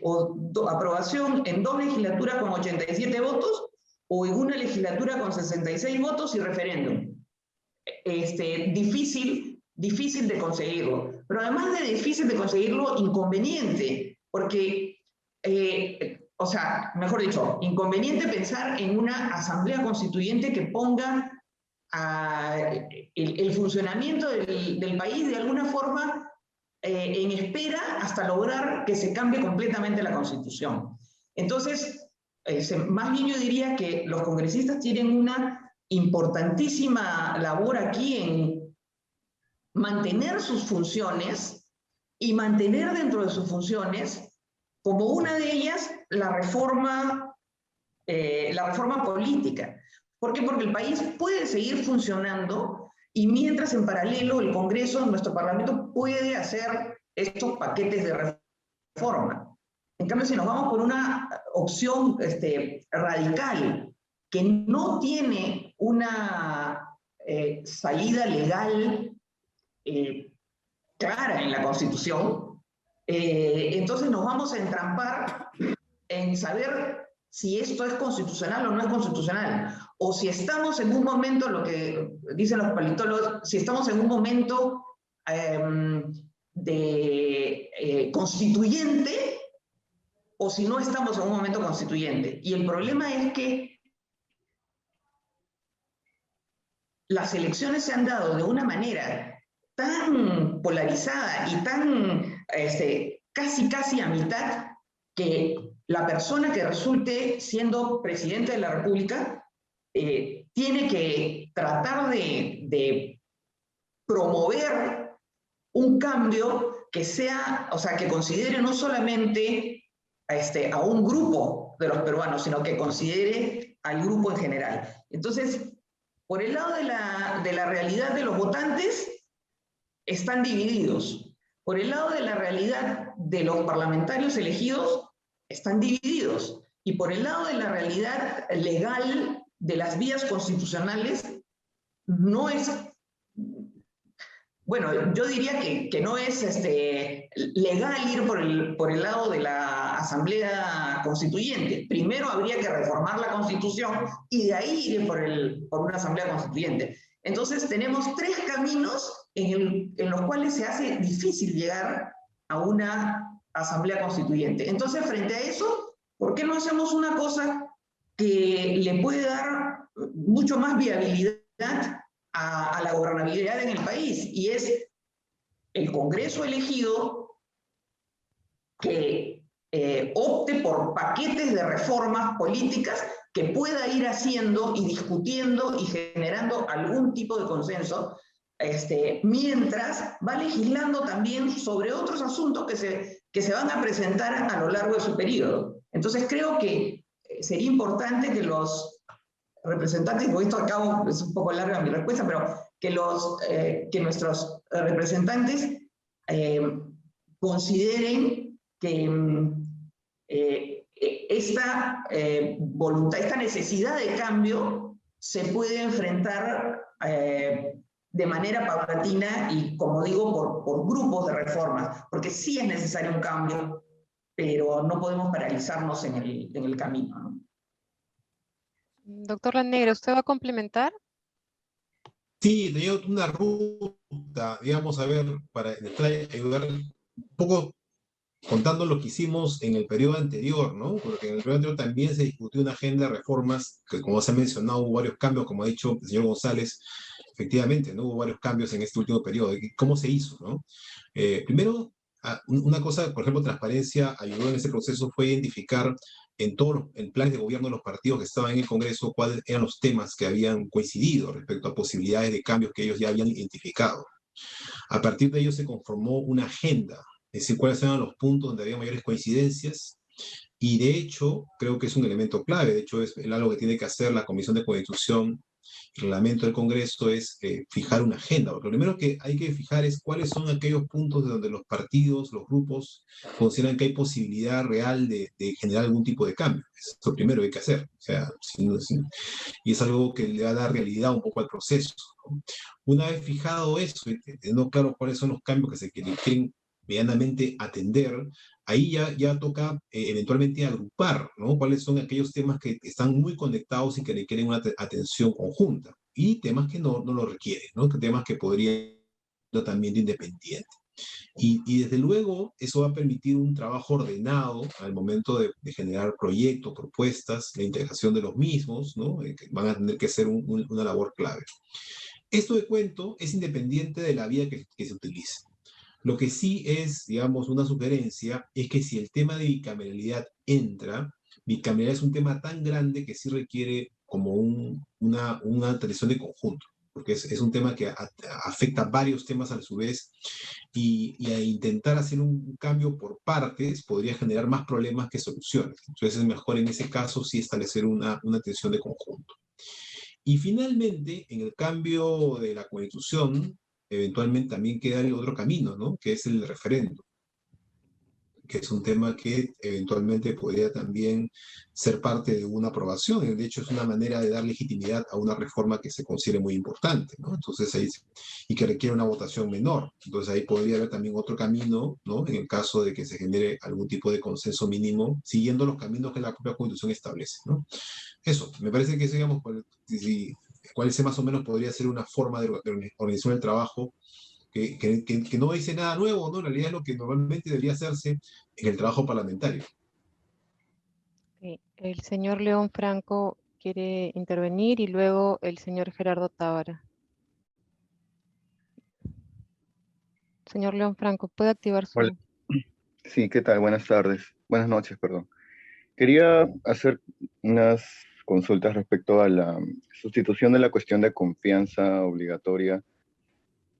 aprobación en 2 legislaturas con 87 votos o en una legislatura con 66 votos y referéndum. Difícil de conseguirlo, pero además de difícil de conseguirlo, inconveniente, porque, o sea, mejor dicho, inconveniente pensar en una asamblea constituyente que ponga el funcionamiento del país de alguna forma en espera hasta lograr que se cambie completamente la Constitución. Entonces, más bien yo diría que los congresistas tienen una importantísima labor aquí en mantener sus funciones y mantener dentro de sus funciones, como una de ellas, la reforma política. ¿Por qué? Porque el país puede seguir funcionando y mientras en paralelo el Congreso, nuestro Parlamento, puede hacer estos paquetes de reforma. En cambio, si nos vamos por una opción radical que no tiene una salida legal clara en la Constitución, entonces nos vamos a entrampar en saber si esto es constitucional o no es constitucional, o si estamos en un momento, lo que dicen los politólogos, si estamos en un momento constituyente, o si no estamos en un momento constituyente. Y el problema es que las elecciones se han dado de una manera tan polarizada y tan casi a mitad, que la persona que resulte siendo presidente de la República tiene que tratar de promover un cambio que sea, o sea, que considere no solamente a un grupo de los peruanos, sino que considere al grupo en general. Entonces, por el lado de la realidad de los votantes, están divididos. Por el lado de la realidad de los parlamentarios elegidos, están divididos. Y por el lado de la realidad legal de las vías constitucionales, no es... Bueno, yo diría que no es legal ir por el lado de la Asamblea Constituyente. Primero habría que reformar la Constitución y de ahí ir por una Asamblea Constituyente. Entonces tenemos 3 caminos en los cuales se hace difícil llegar a una Asamblea Constituyente. Entonces, frente a eso, ¿por qué no hacemos una cosa que le puede dar mucho más viabilidad a la gobernabilidad en el país? Y es el Congreso elegido que opte por paquetes de reformas políticas que pueda ir haciendo y discutiendo y generando algún tipo de consenso, mientras va legislando también sobre otros asuntos que se van a presentar a lo largo de su periodo. Entonces creo que sería importante que los representantes, con esto acabo, es un poco larga mi respuesta, pero que nuestros representantes consideren que esta voluntad, esta necesidad de cambio se puede enfrentar de manera paulatina y, como digo, por grupos de reformas, porque sí es necesario un cambio, pero no podemos paralizarnos en el camino, ¿no? Doctor Lanegra, ¿usted va a complementar? Sí, tenía una ruta, digamos, a ver, para ayudar un poco contando lo que hicimos en el periodo anterior, ¿no? Porque en el periodo anterior también se discutió una agenda de reformas, que como se ha mencionado, hubo varios cambios, como ha dicho el señor González, efectivamente, ¿no? Hubo varios cambios en este último periodo. ¿Cómo se hizo, no? Primero, una cosa, por ejemplo, transparencia ayudó en ese proceso fue identificar en todos los planes de gobierno de los partidos que estaban en el Congreso cuáles eran los temas que habían coincidido respecto a posibilidades de cambios que ellos ya habían identificado. A partir de ello se conformó una agenda, es decir, cuáles eran los puntos donde había mayores coincidencias, y de hecho, creo que es un elemento clave, de hecho es algo que tiene que hacer la Comisión de Constitución reglamento del Congreso es fijar una agenda. Porque lo primero que hay que fijar es cuáles son aquellos puntos de donde los partidos, los grupos, consideran que hay posibilidad real de generar algún tipo de cambio. Eso es lo primero que hay que hacer. O sea, y es algo que le va a dar realidad un poco al proceso, ¿no? Una vez fijado eso, y teniendo claro cuáles son los cambios que se quieren medianamente atender, ahí ya toca eventualmente agrupar, ¿no? Cuáles son aquellos temas que están muy conectados y que requieren una atención conjunta, y temas que no lo requieren, ¿no? Temas que podrían también de independiente. Y desde luego eso va a permitir un trabajo ordenado al momento de generar proyectos, propuestas, la integración de los mismos, ¿no? Que van a tener que ser una labor clave. Esto de cuento es independiente de la vía que se utilice. Lo que sí es, digamos, una sugerencia es que si el tema de bicameralidad entra, bicameralidad es un tema tan grande que sí requiere como una atención de conjunto, porque es un tema que afecta varios temas a su vez, y a intentar hacer un cambio por partes podría generar más problemas que soluciones. Entonces es mejor en ese caso sí establecer una atención de conjunto. Y finalmente, en el cambio de la Constitución, eventualmente también queda el otro camino, ¿no? Que es el referéndum, que es un tema que eventualmente podría también ser parte de una aprobación. De hecho, es una manera de dar legitimidad a una reforma que se considere muy importante, ¿no? Entonces, ahí, y que requiere una votación menor. Entonces, ahí podría haber también otro camino, ¿no? En el caso de que se genere algún tipo de consenso mínimo, siguiendo los caminos que la propia Constitución establece, ¿no? Eso, me parece que eso, digamos, cuál es más o menos podría ser una forma de organización del trabajo que no dice nada nuevo, ¿no? En realidad es lo que normalmente debería hacerse en el trabajo parlamentario. Sí, el señor León Franco quiere intervenir y luego el señor Gerardo Tábara. Señor León Franco, ¿puede activar su...? Hola. Sí, ¿qué tal? Buenas tardes. Buenas noches, perdón. Quería hacer unas consultas respecto a la sustitución de la cuestión de confianza obligatoria.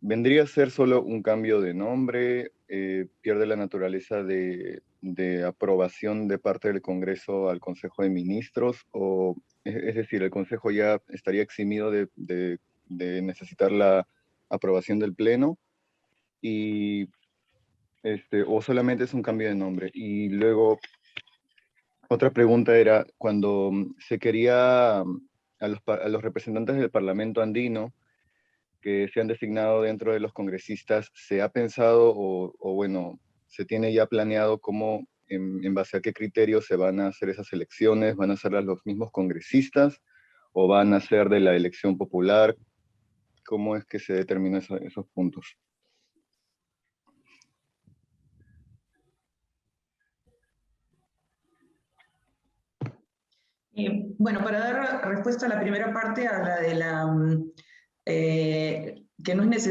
¿Vendría a ser solo un cambio de nombre? ¿Pierde la naturaleza de aprobación de parte del Congreso al Consejo de Ministros? ¿O, es decir, el Consejo ya estaría eximido de necesitar la aprobación del Pleno? Y o solamente es un cambio de nombre. Y luego, otra pregunta era, cuando se quería a los representantes del Parlamento andino que se han designado dentro de los congresistas, ¿se ha pensado o bueno, se tiene ya planeado cómo, en base a qué criterios se van a hacer esas elecciones? ¿Van a hacerlas los mismos congresistas o van a ser de la elección popular? ¿Cómo es que se determinan esos puntos? Bueno, para dar respuesta a la primera parte, a la de la que no es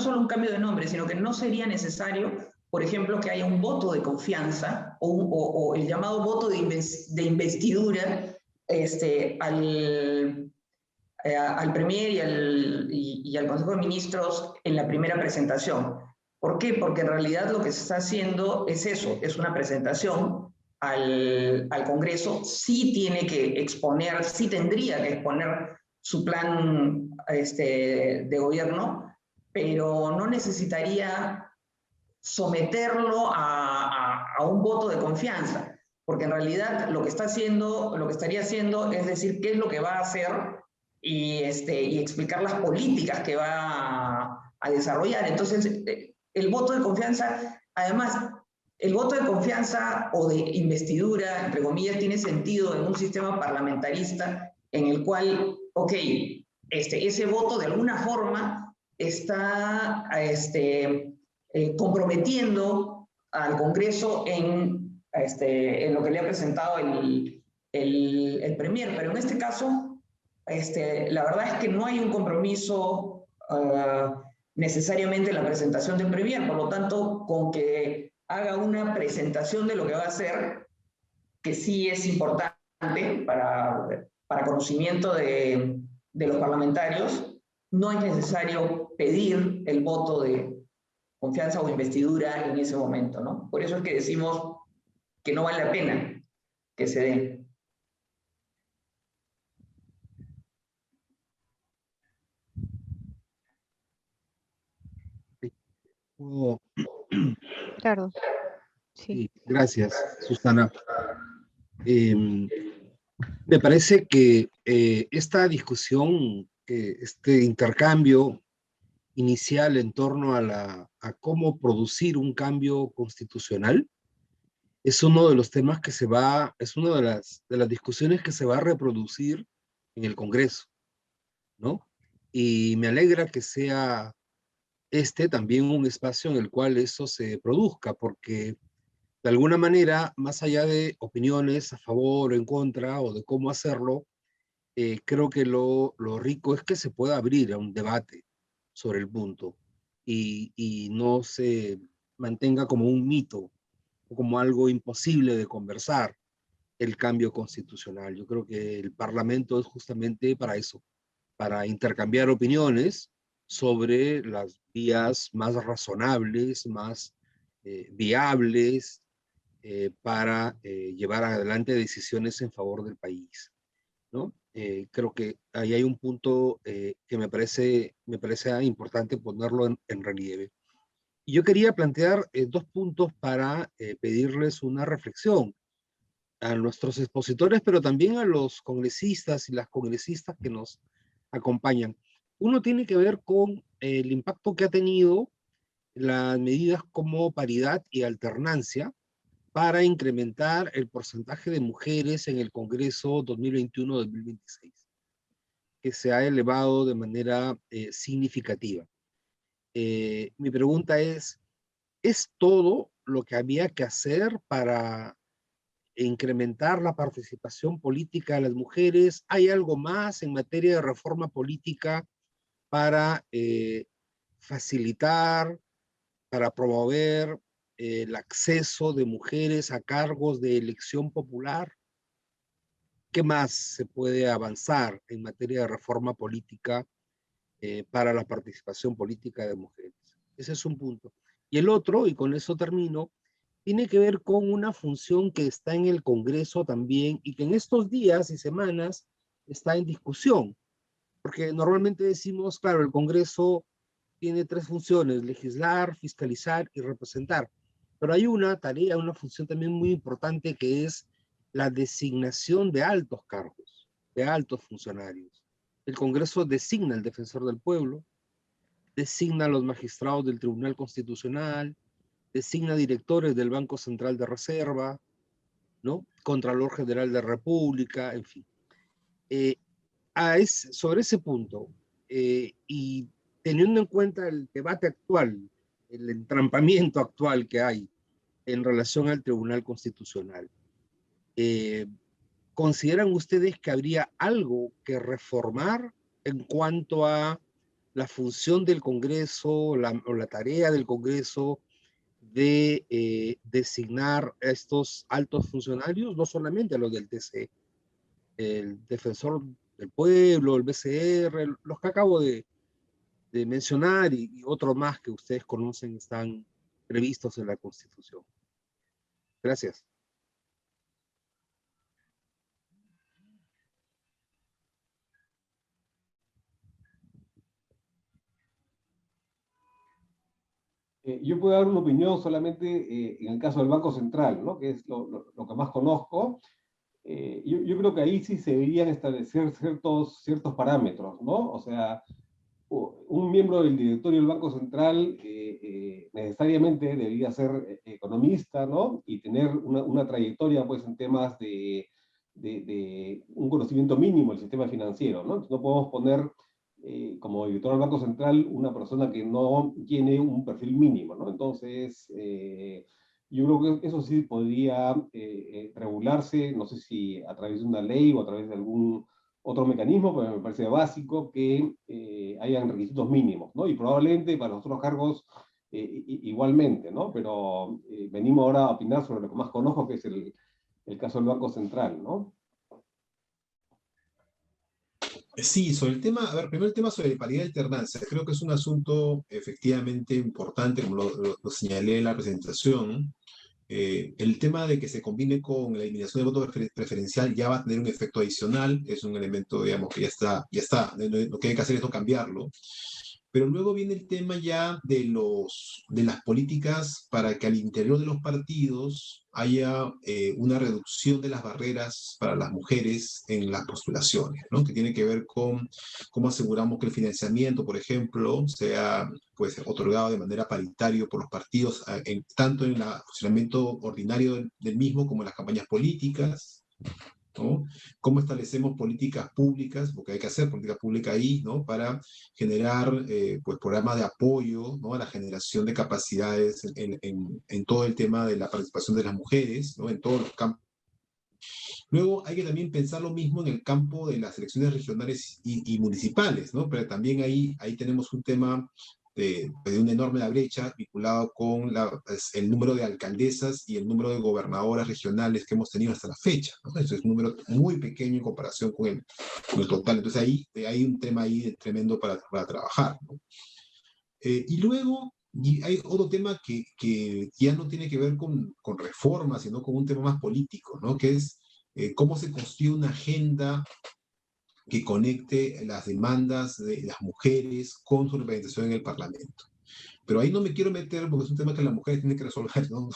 solo un cambio de nombre, sino que no sería necesario, por ejemplo, que haya un voto de confianza o el llamado voto de investidura al Premier y al Consejo de Ministros en la primera presentación. ¿Por qué? Porque en realidad lo que se está haciendo es eso, es una presentación al Congreso. Sí tiene que exponer, sí tendría que exponer su plan de gobierno, pero no necesitaría someterlo a un voto de confianza, porque en realidad lo que estaría haciendo es decir qué es lo que va a hacer y explicar las políticas que va a desarrollar. Entonces, el voto de confianza, además, el voto de confianza o de investidura, entre comillas, tiene sentido en un sistema parlamentarista en el cual, ok, ese voto de alguna forma está comprometiendo al Congreso en lo que le ha presentado el Premier, pero en este caso, la verdad es que no hay un compromiso necesariamente en la presentación del Premier, por lo tanto, con que haga una presentación de lo que va a hacer, que sí es importante para conocimiento de los parlamentarios, no es necesario pedir el voto de confianza o investidura en ese momento, ¿no? Por eso es que decimos que no vale la pena que se dé. Oh, Gerardo, sí. sí, gracias, Susana. Me parece que esta discusión, este intercambio inicial en torno a cómo producir un cambio constitucional, es uno de los temas que es una de las discusiones que se va a reproducir en el Congreso, ¿no? Y me alegra que sea también un espacio en el cual eso se produzca, porque de alguna manera, más allá de opiniones a favor o en contra o de cómo hacerlo, creo que lo rico es que se pueda abrir a un debate sobre el punto y no se mantenga como un mito o como algo imposible de conversar el cambio constitucional. Yo creo que el Parlamento es justamente para eso, para intercambiar opiniones sobre las vías más razonables, más viables, para llevar adelante decisiones en favor del país, ¿no? Creo que ahí hay un punto que me parece importante ponerlo en relieve. Y yo quería plantear dos puntos para pedirles una reflexión a nuestros expositores, pero también a los congresistas y las congresistas que nos acompañan. Uno tiene que ver con el impacto que ha tenido las medidas como paridad y alternancia para incrementar el porcentaje de mujeres en el Congreso 2021-2026, que se ha elevado de manera significativa. Mi pregunta ¿es todo lo que había que hacer para incrementar la participación política de las mujeres? ¿Hay algo más en materia de reforma política para facilitar, para promover el acceso de mujeres a cargos de elección popular? ¿Qué más se puede avanzar en materia de reforma política para la participación política de mujeres? Ese es un punto. Y el otro, y con eso termino, tiene que ver con una función que está en el Congreso también y que en estos días y semanas está en discusión. Porque normalmente decimos, claro, el Congreso tiene tres funciones: legislar, fiscalizar y representar. Pero hay una tarea, una función también muy importante, que es la designación de altos cargos, de altos funcionarios. El Congreso designa al defensor del pueblo, designa a los magistrados del Tribunal Constitucional, designa directores del Banco Central de Reserva, ¿no? Contralor General de la República, en fin. Sobre ese punto, y teniendo en cuenta el debate actual, el entrampamiento actual que hay en relación al Tribunal Constitucional, ¿consideran ustedes que habría algo que reformar en cuanto a la función del Congreso o la tarea del Congreso de designar a estos altos funcionarios, no solamente a los del TC, el defensor del pueblo, el BCR, los que acabo de mencionar y otros más que ustedes conocen están previstos en la Constitución? Gracias. Yo puedo dar una opinión solamente en el caso del Banco Central, ¿no? Que es lo que más conozco. Yo creo que ahí sí se deberían establecer ciertos parámetros, ¿no? O sea, un miembro del directorio del Banco Central necesariamente debería ser economista, ¿no? Y tener una trayectoria, pues, en temas de un conocimiento mínimo del sistema financiero, ¿no? No podemos poner como director del Banco Central una persona que no tiene un perfil mínimo, ¿no? Entonces, yo creo que eso sí podría regularse, no sé si a través de una ley o a través de algún otro mecanismo, pero me parece básico que hayan requisitos mínimos, ¿no? Y probablemente para los otros cargos igualmente, ¿no? Pero venimos ahora a opinar sobre lo que más conozco, que es el caso del Banco Central, ¿no? Sí, sobre el tema, a ver, primero el tema sobre paridad y alternancia. Creo que es un asunto efectivamente importante, como lo señalé en la presentación. El tema de que se combine con la eliminación del voto preferencial ya va a tener un efecto adicional, es un elemento, digamos, que ya está, lo que hay que hacer es no cambiarlo. Pero luego viene el tema ya de las políticas para que al interior de los partidos haya una reducción de las barreras para las mujeres en las postulaciones, ¿no? Que tiene que ver con cómo aseguramos que el financiamiento, por ejemplo, sea pues, otorgado de manera paritaria por los partidos, tanto en el funcionamiento ordinario del mismo como en las campañas políticas, ¿no? Cómo establecemos políticas públicas, porque hay que hacer política pública ahí, ¿no? Para generar pues, programas de apoyo, ¿no? A la generación de capacidades en todo el tema de la participación de las mujeres, ¿no? En todos los campos. Luego hay que también pensar lo mismo en el campo de las elecciones regionales y municipales, ¿no? Pero también ahí tenemos un tema de una enorme brecha vinculado con el número de alcaldesas y el número de gobernadoras regionales que hemos tenido hasta la fecha, ¿no? Eso es un número muy pequeño en comparación con el total. Entonces ahí hay un tema ahí tremendo para trabajar, ¿no? Y luego hay otro tema que ya no tiene que ver con reformas, sino con un tema más político, ¿no? Que es cómo se construye una agenda que conecte las demandas de las mujeres con su representación en el Parlamento. Pero ahí no me quiero meter porque es un tema que las mujeres tienen que resolver, ¿no?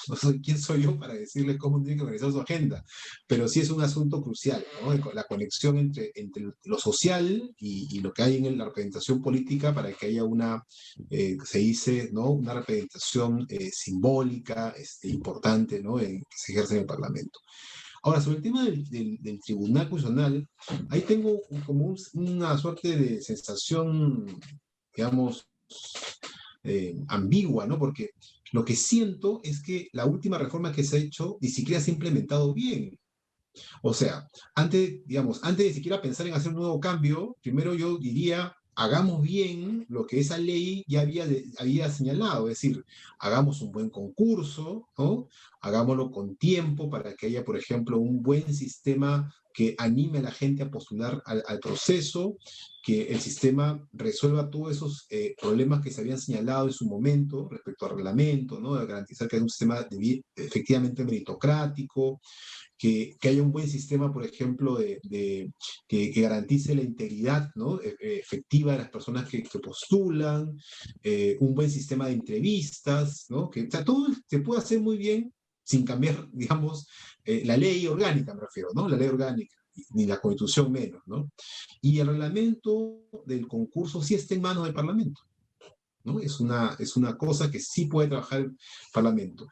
¿Quién soy yo para decirles cómo tienen que organizar su agenda? Pero sí es un asunto crucial, ¿no? La conexión entre lo social y lo que hay en la representación política para que haya se dice, ¿no? Una representación simbólica importante, ¿no? Que se ejerce en el Parlamento. Ahora, sobre el tema del Tribunal Constitucional, ahí tengo como una suerte de sensación, digamos, ambigua, ¿no? Porque lo que siento es que la última reforma que se ha hecho ni siquiera se ha implementado bien. O sea, antes de siquiera pensar en hacer un nuevo cambio, primero yo diría, hagamos bien lo que esa ley ya había señalado, es decir, hagamos un buen concurso, ¿no? Hagámoslo con tiempo para que haya, por ejemplo, un buen sistema que anime a la gente a postular al proceso, que el sistema resuelva todos esos problemas que se habían señalado en su momento respecto al reglamento, ¿no? De garantizar que haya un sistema efectivamente meritocrático, que haya un buen sistema, por ejemplo, que garantice la integridad, ¿no? Efectiva de las personas que postulan, un buen sistema de entrevistas, ¿no? O sea, todo se puede hacer muy bien sin cambiar, digamos, la ley orgánica, me refiero, ¿no? La ley orgánica, ni la Constitución menos, ¿no? Y el reglamento del concurso sí está en manos del Parlamento, ¿no? Es una cosa que sí puede trabajar el Parlamento.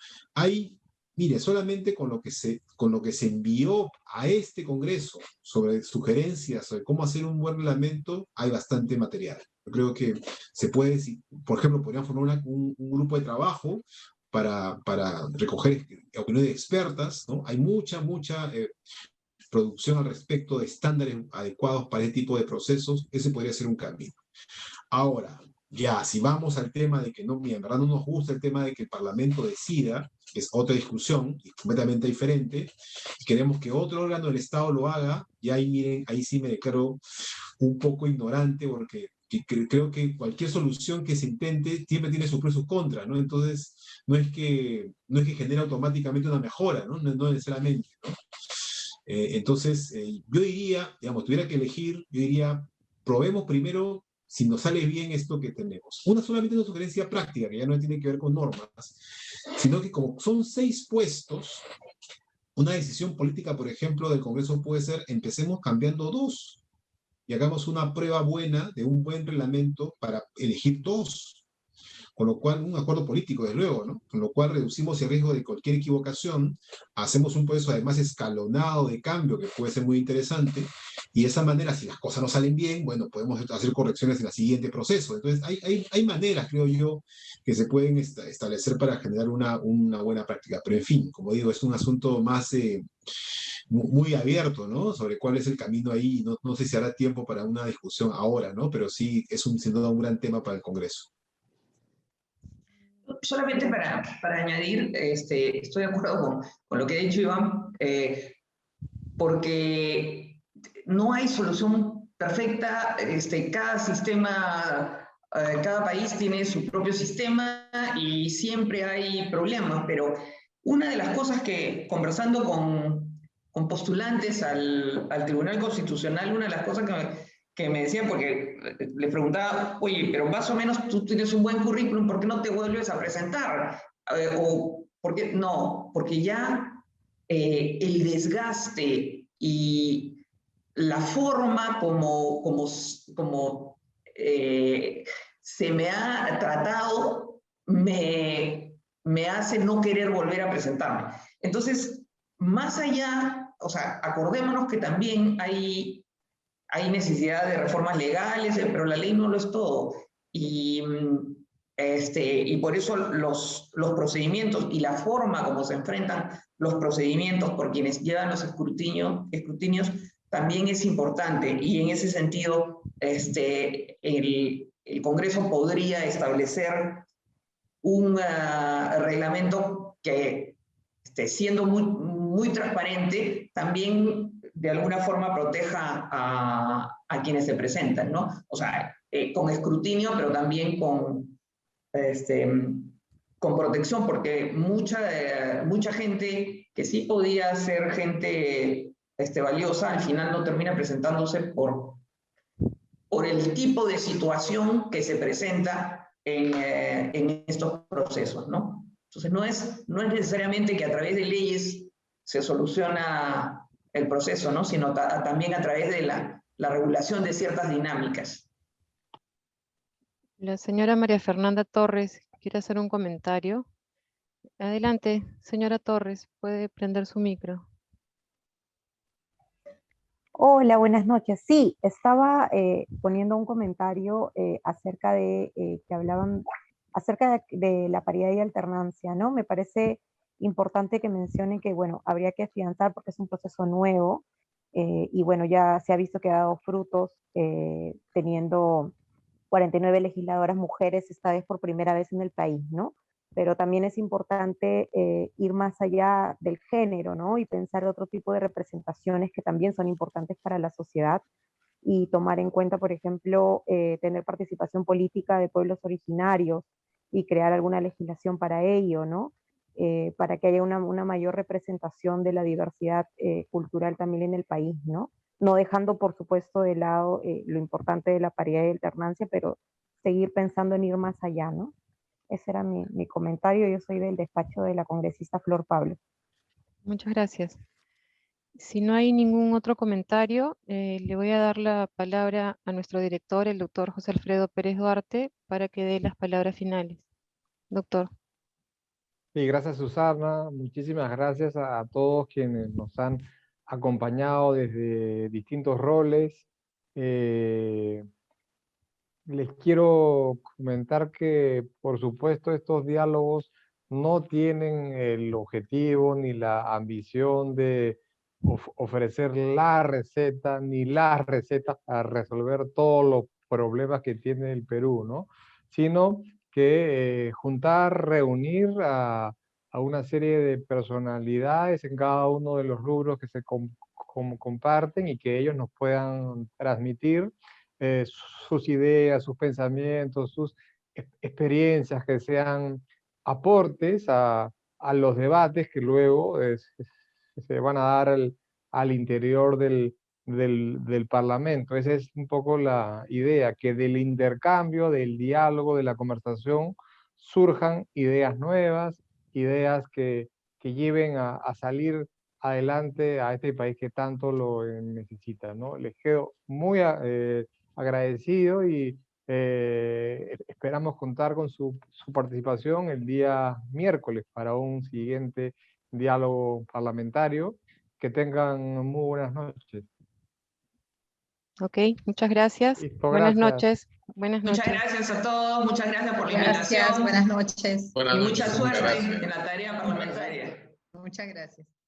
Mire, solamente con lo que se envió a este Congreso sobre sugerencias sobre cómo hacer un buen reglamento, hay bastante material. Yo creo que se puede, por ejemplo, podrían formar un grupo de trabajo para recoger opiniones de expertas, ¿no? Hay mucha producción al respecto de estándares adecuados para este tipo de procesos. Ese podría ser un camino. Ahora, ya, si vamos al tema de que en verdad no nos gusta el tema de que el Parlamento decida, es otra discusión y completamente diferente, y queremos que otro órgano del Estado lo haga, y ahí miren, ahí sí me declaro un poco ignorante, porque creo que cualquier solución que se intente siempre tiene sus pros y sus contras, ¿no? Entonces, no es que genere automáticamente una mejora, ¿no? No necesariamente, ¿no? Entonces, yo diría, digamos, tuviera que elegir, yo diría, probemos primero si nos sale bien esto que tenemos. Solamente una sugerencia práctica, que ya no tiene que ver con normas, sino que como son 6 puestos, una decisión política, por ejemplo, del Congreso puede ser, empecemos cambiando 2 y hagamos una prueba buena de un buen reglamento para elegir 2. Con lo cual, un acuerdo político, desde luego, ¿no? Con lo cual reducimos el riesgo de cualquier equivocación, hacemos un proceso además escalonado de cambio que puede ser muy interesante, y de esa manera, si las cosas no salen bien, bueno, podemos hacer correcciones en el siguiente proceso. Entonces, hay maneras, creo yo, que se pueden establecer para generar una buena práctica. Pero en fin, como digo, es un asunto más muy abierto, ¿no? Sobre cuál es el camino ahí. No sé si hará tiempo para una discusión ahora, ¿no? Pero sí es sin duda un gran tema para el Congreso. Solamente para añadir, estoy de acuerdo con lo que ha dicho Iván, porque no hay solución perfecta, cada sistema, cada país tiene su propio sistema y siempre hay problemas, pero una de las cosas que, conversando con postulantes al Tribunal Constitucional, una de las cosas que me decían, porque le preguntaba, oye, pero más o menos tú tienes un buen currículum, ¿por qué no te vuelves a presentar? O, ¿por qué? No, porque ya el desgaste y la forma como se me ha tratado me hace no querer volver a presentarme. Entonces, más allá, o sea, acordémonos que también hay necesidad de reformas legales, pero la ley no lo es todo. Y por eso los procedimientos y la forma como se enfrentan los procedimientos por quienes llevan los escrutinios también es importante. Y en ese sentido, el Congreso podría establecer un reglamento que, siendo muy transparente, también de alguna forma proteja a quienes se presentan, ¿no? O sea, con escrutinio, pero también con protección, porque mucha gente que sí podía ser gente valiosa, al final no termina presentándose por el tipo de situación que se presenta en estos procesos, ¿no? Entonces no es necesariamente que a través de leyes se soluciona el proceso, ¿no? Sino también a través de la regulación de ciertas dinámicas. La señora María Fernanda Torres quiere hacer un comentario. Adelante, señora Torres, puede prender su micro. Hola, buenas noches. Sí, estaba poniendo un comentario acerca de que hablaban acerca de la paridad y alternancia, ¿no? Me parece importante que mencionen que, bueno, habría que afianzar porque es un proceso nuevo y, bueno, ya se ha visto que ha dado frutos teniendo 49 legisladoras mujeres esta vez por primera vez en el país, ¿no? Pero también es importante ir más allá del género, ¿no? Y pensar otro tipo de representaciones que también son importantes para la sociedad y tomar en cuenta, por ejemplo, tener participación política de pueblos originarios y crear alguna legislación para ello, ¿no? Para que haya una mayor representación de la diversidad cultural también en el país, ¿no? No dejando, por supuesto, de lado lo importante de la paridad y alternancia, pero seguir pensando en ir más allá, ¿no? Ese era mi comentario. Yo soy del despacho de la congresista Flor Pablo. Muchas gracias. Si no hay ningún otro comentario, le voy a dar la palabra a nuestro director, el doctor José Alfredo Pérez Duarte, para que dé las palabras finales. Doctor. Sí, gracias Susana. Muchísimas gracias a todos quienes nos han acompañado desde distintos roles. Les quiero comentar que, por supuesto, estos diálogos no tienen el objetivo ni la ambición de ofrecer la receta ni las recetas para resolver todos los problemas que tiene el Perú, ¿no? Sino que juntar, reunir a una serie de personalidades en cada uno de los rubros que se comparten y que ellos nos puedan transmitir sus ideas, sus pensamientos, sus experiencias, que sean aportes a los debates que luego se van a dar al interior del Parlamento. Esa es un poco la idea, que del intercambio, del diálogo, de la conversación, surjan ideas nuevas, ideas que lleven a salir adelante a este país que tanto lo necesita, ¿no? Les quedo muy agradecido y esperamos contar con su participación el día miércoles para un siguiente diálogo parlamentario. Que tengan muy buenas noches. Ok, muchas gracias. Listo, buenas gracias. noches. Buenas noches. Muchas gracias a todos, muchas gracias por la invitación. Gracias, buenas noches. Y mucha suerte en la tarea parlamentaria. Muchas gracias.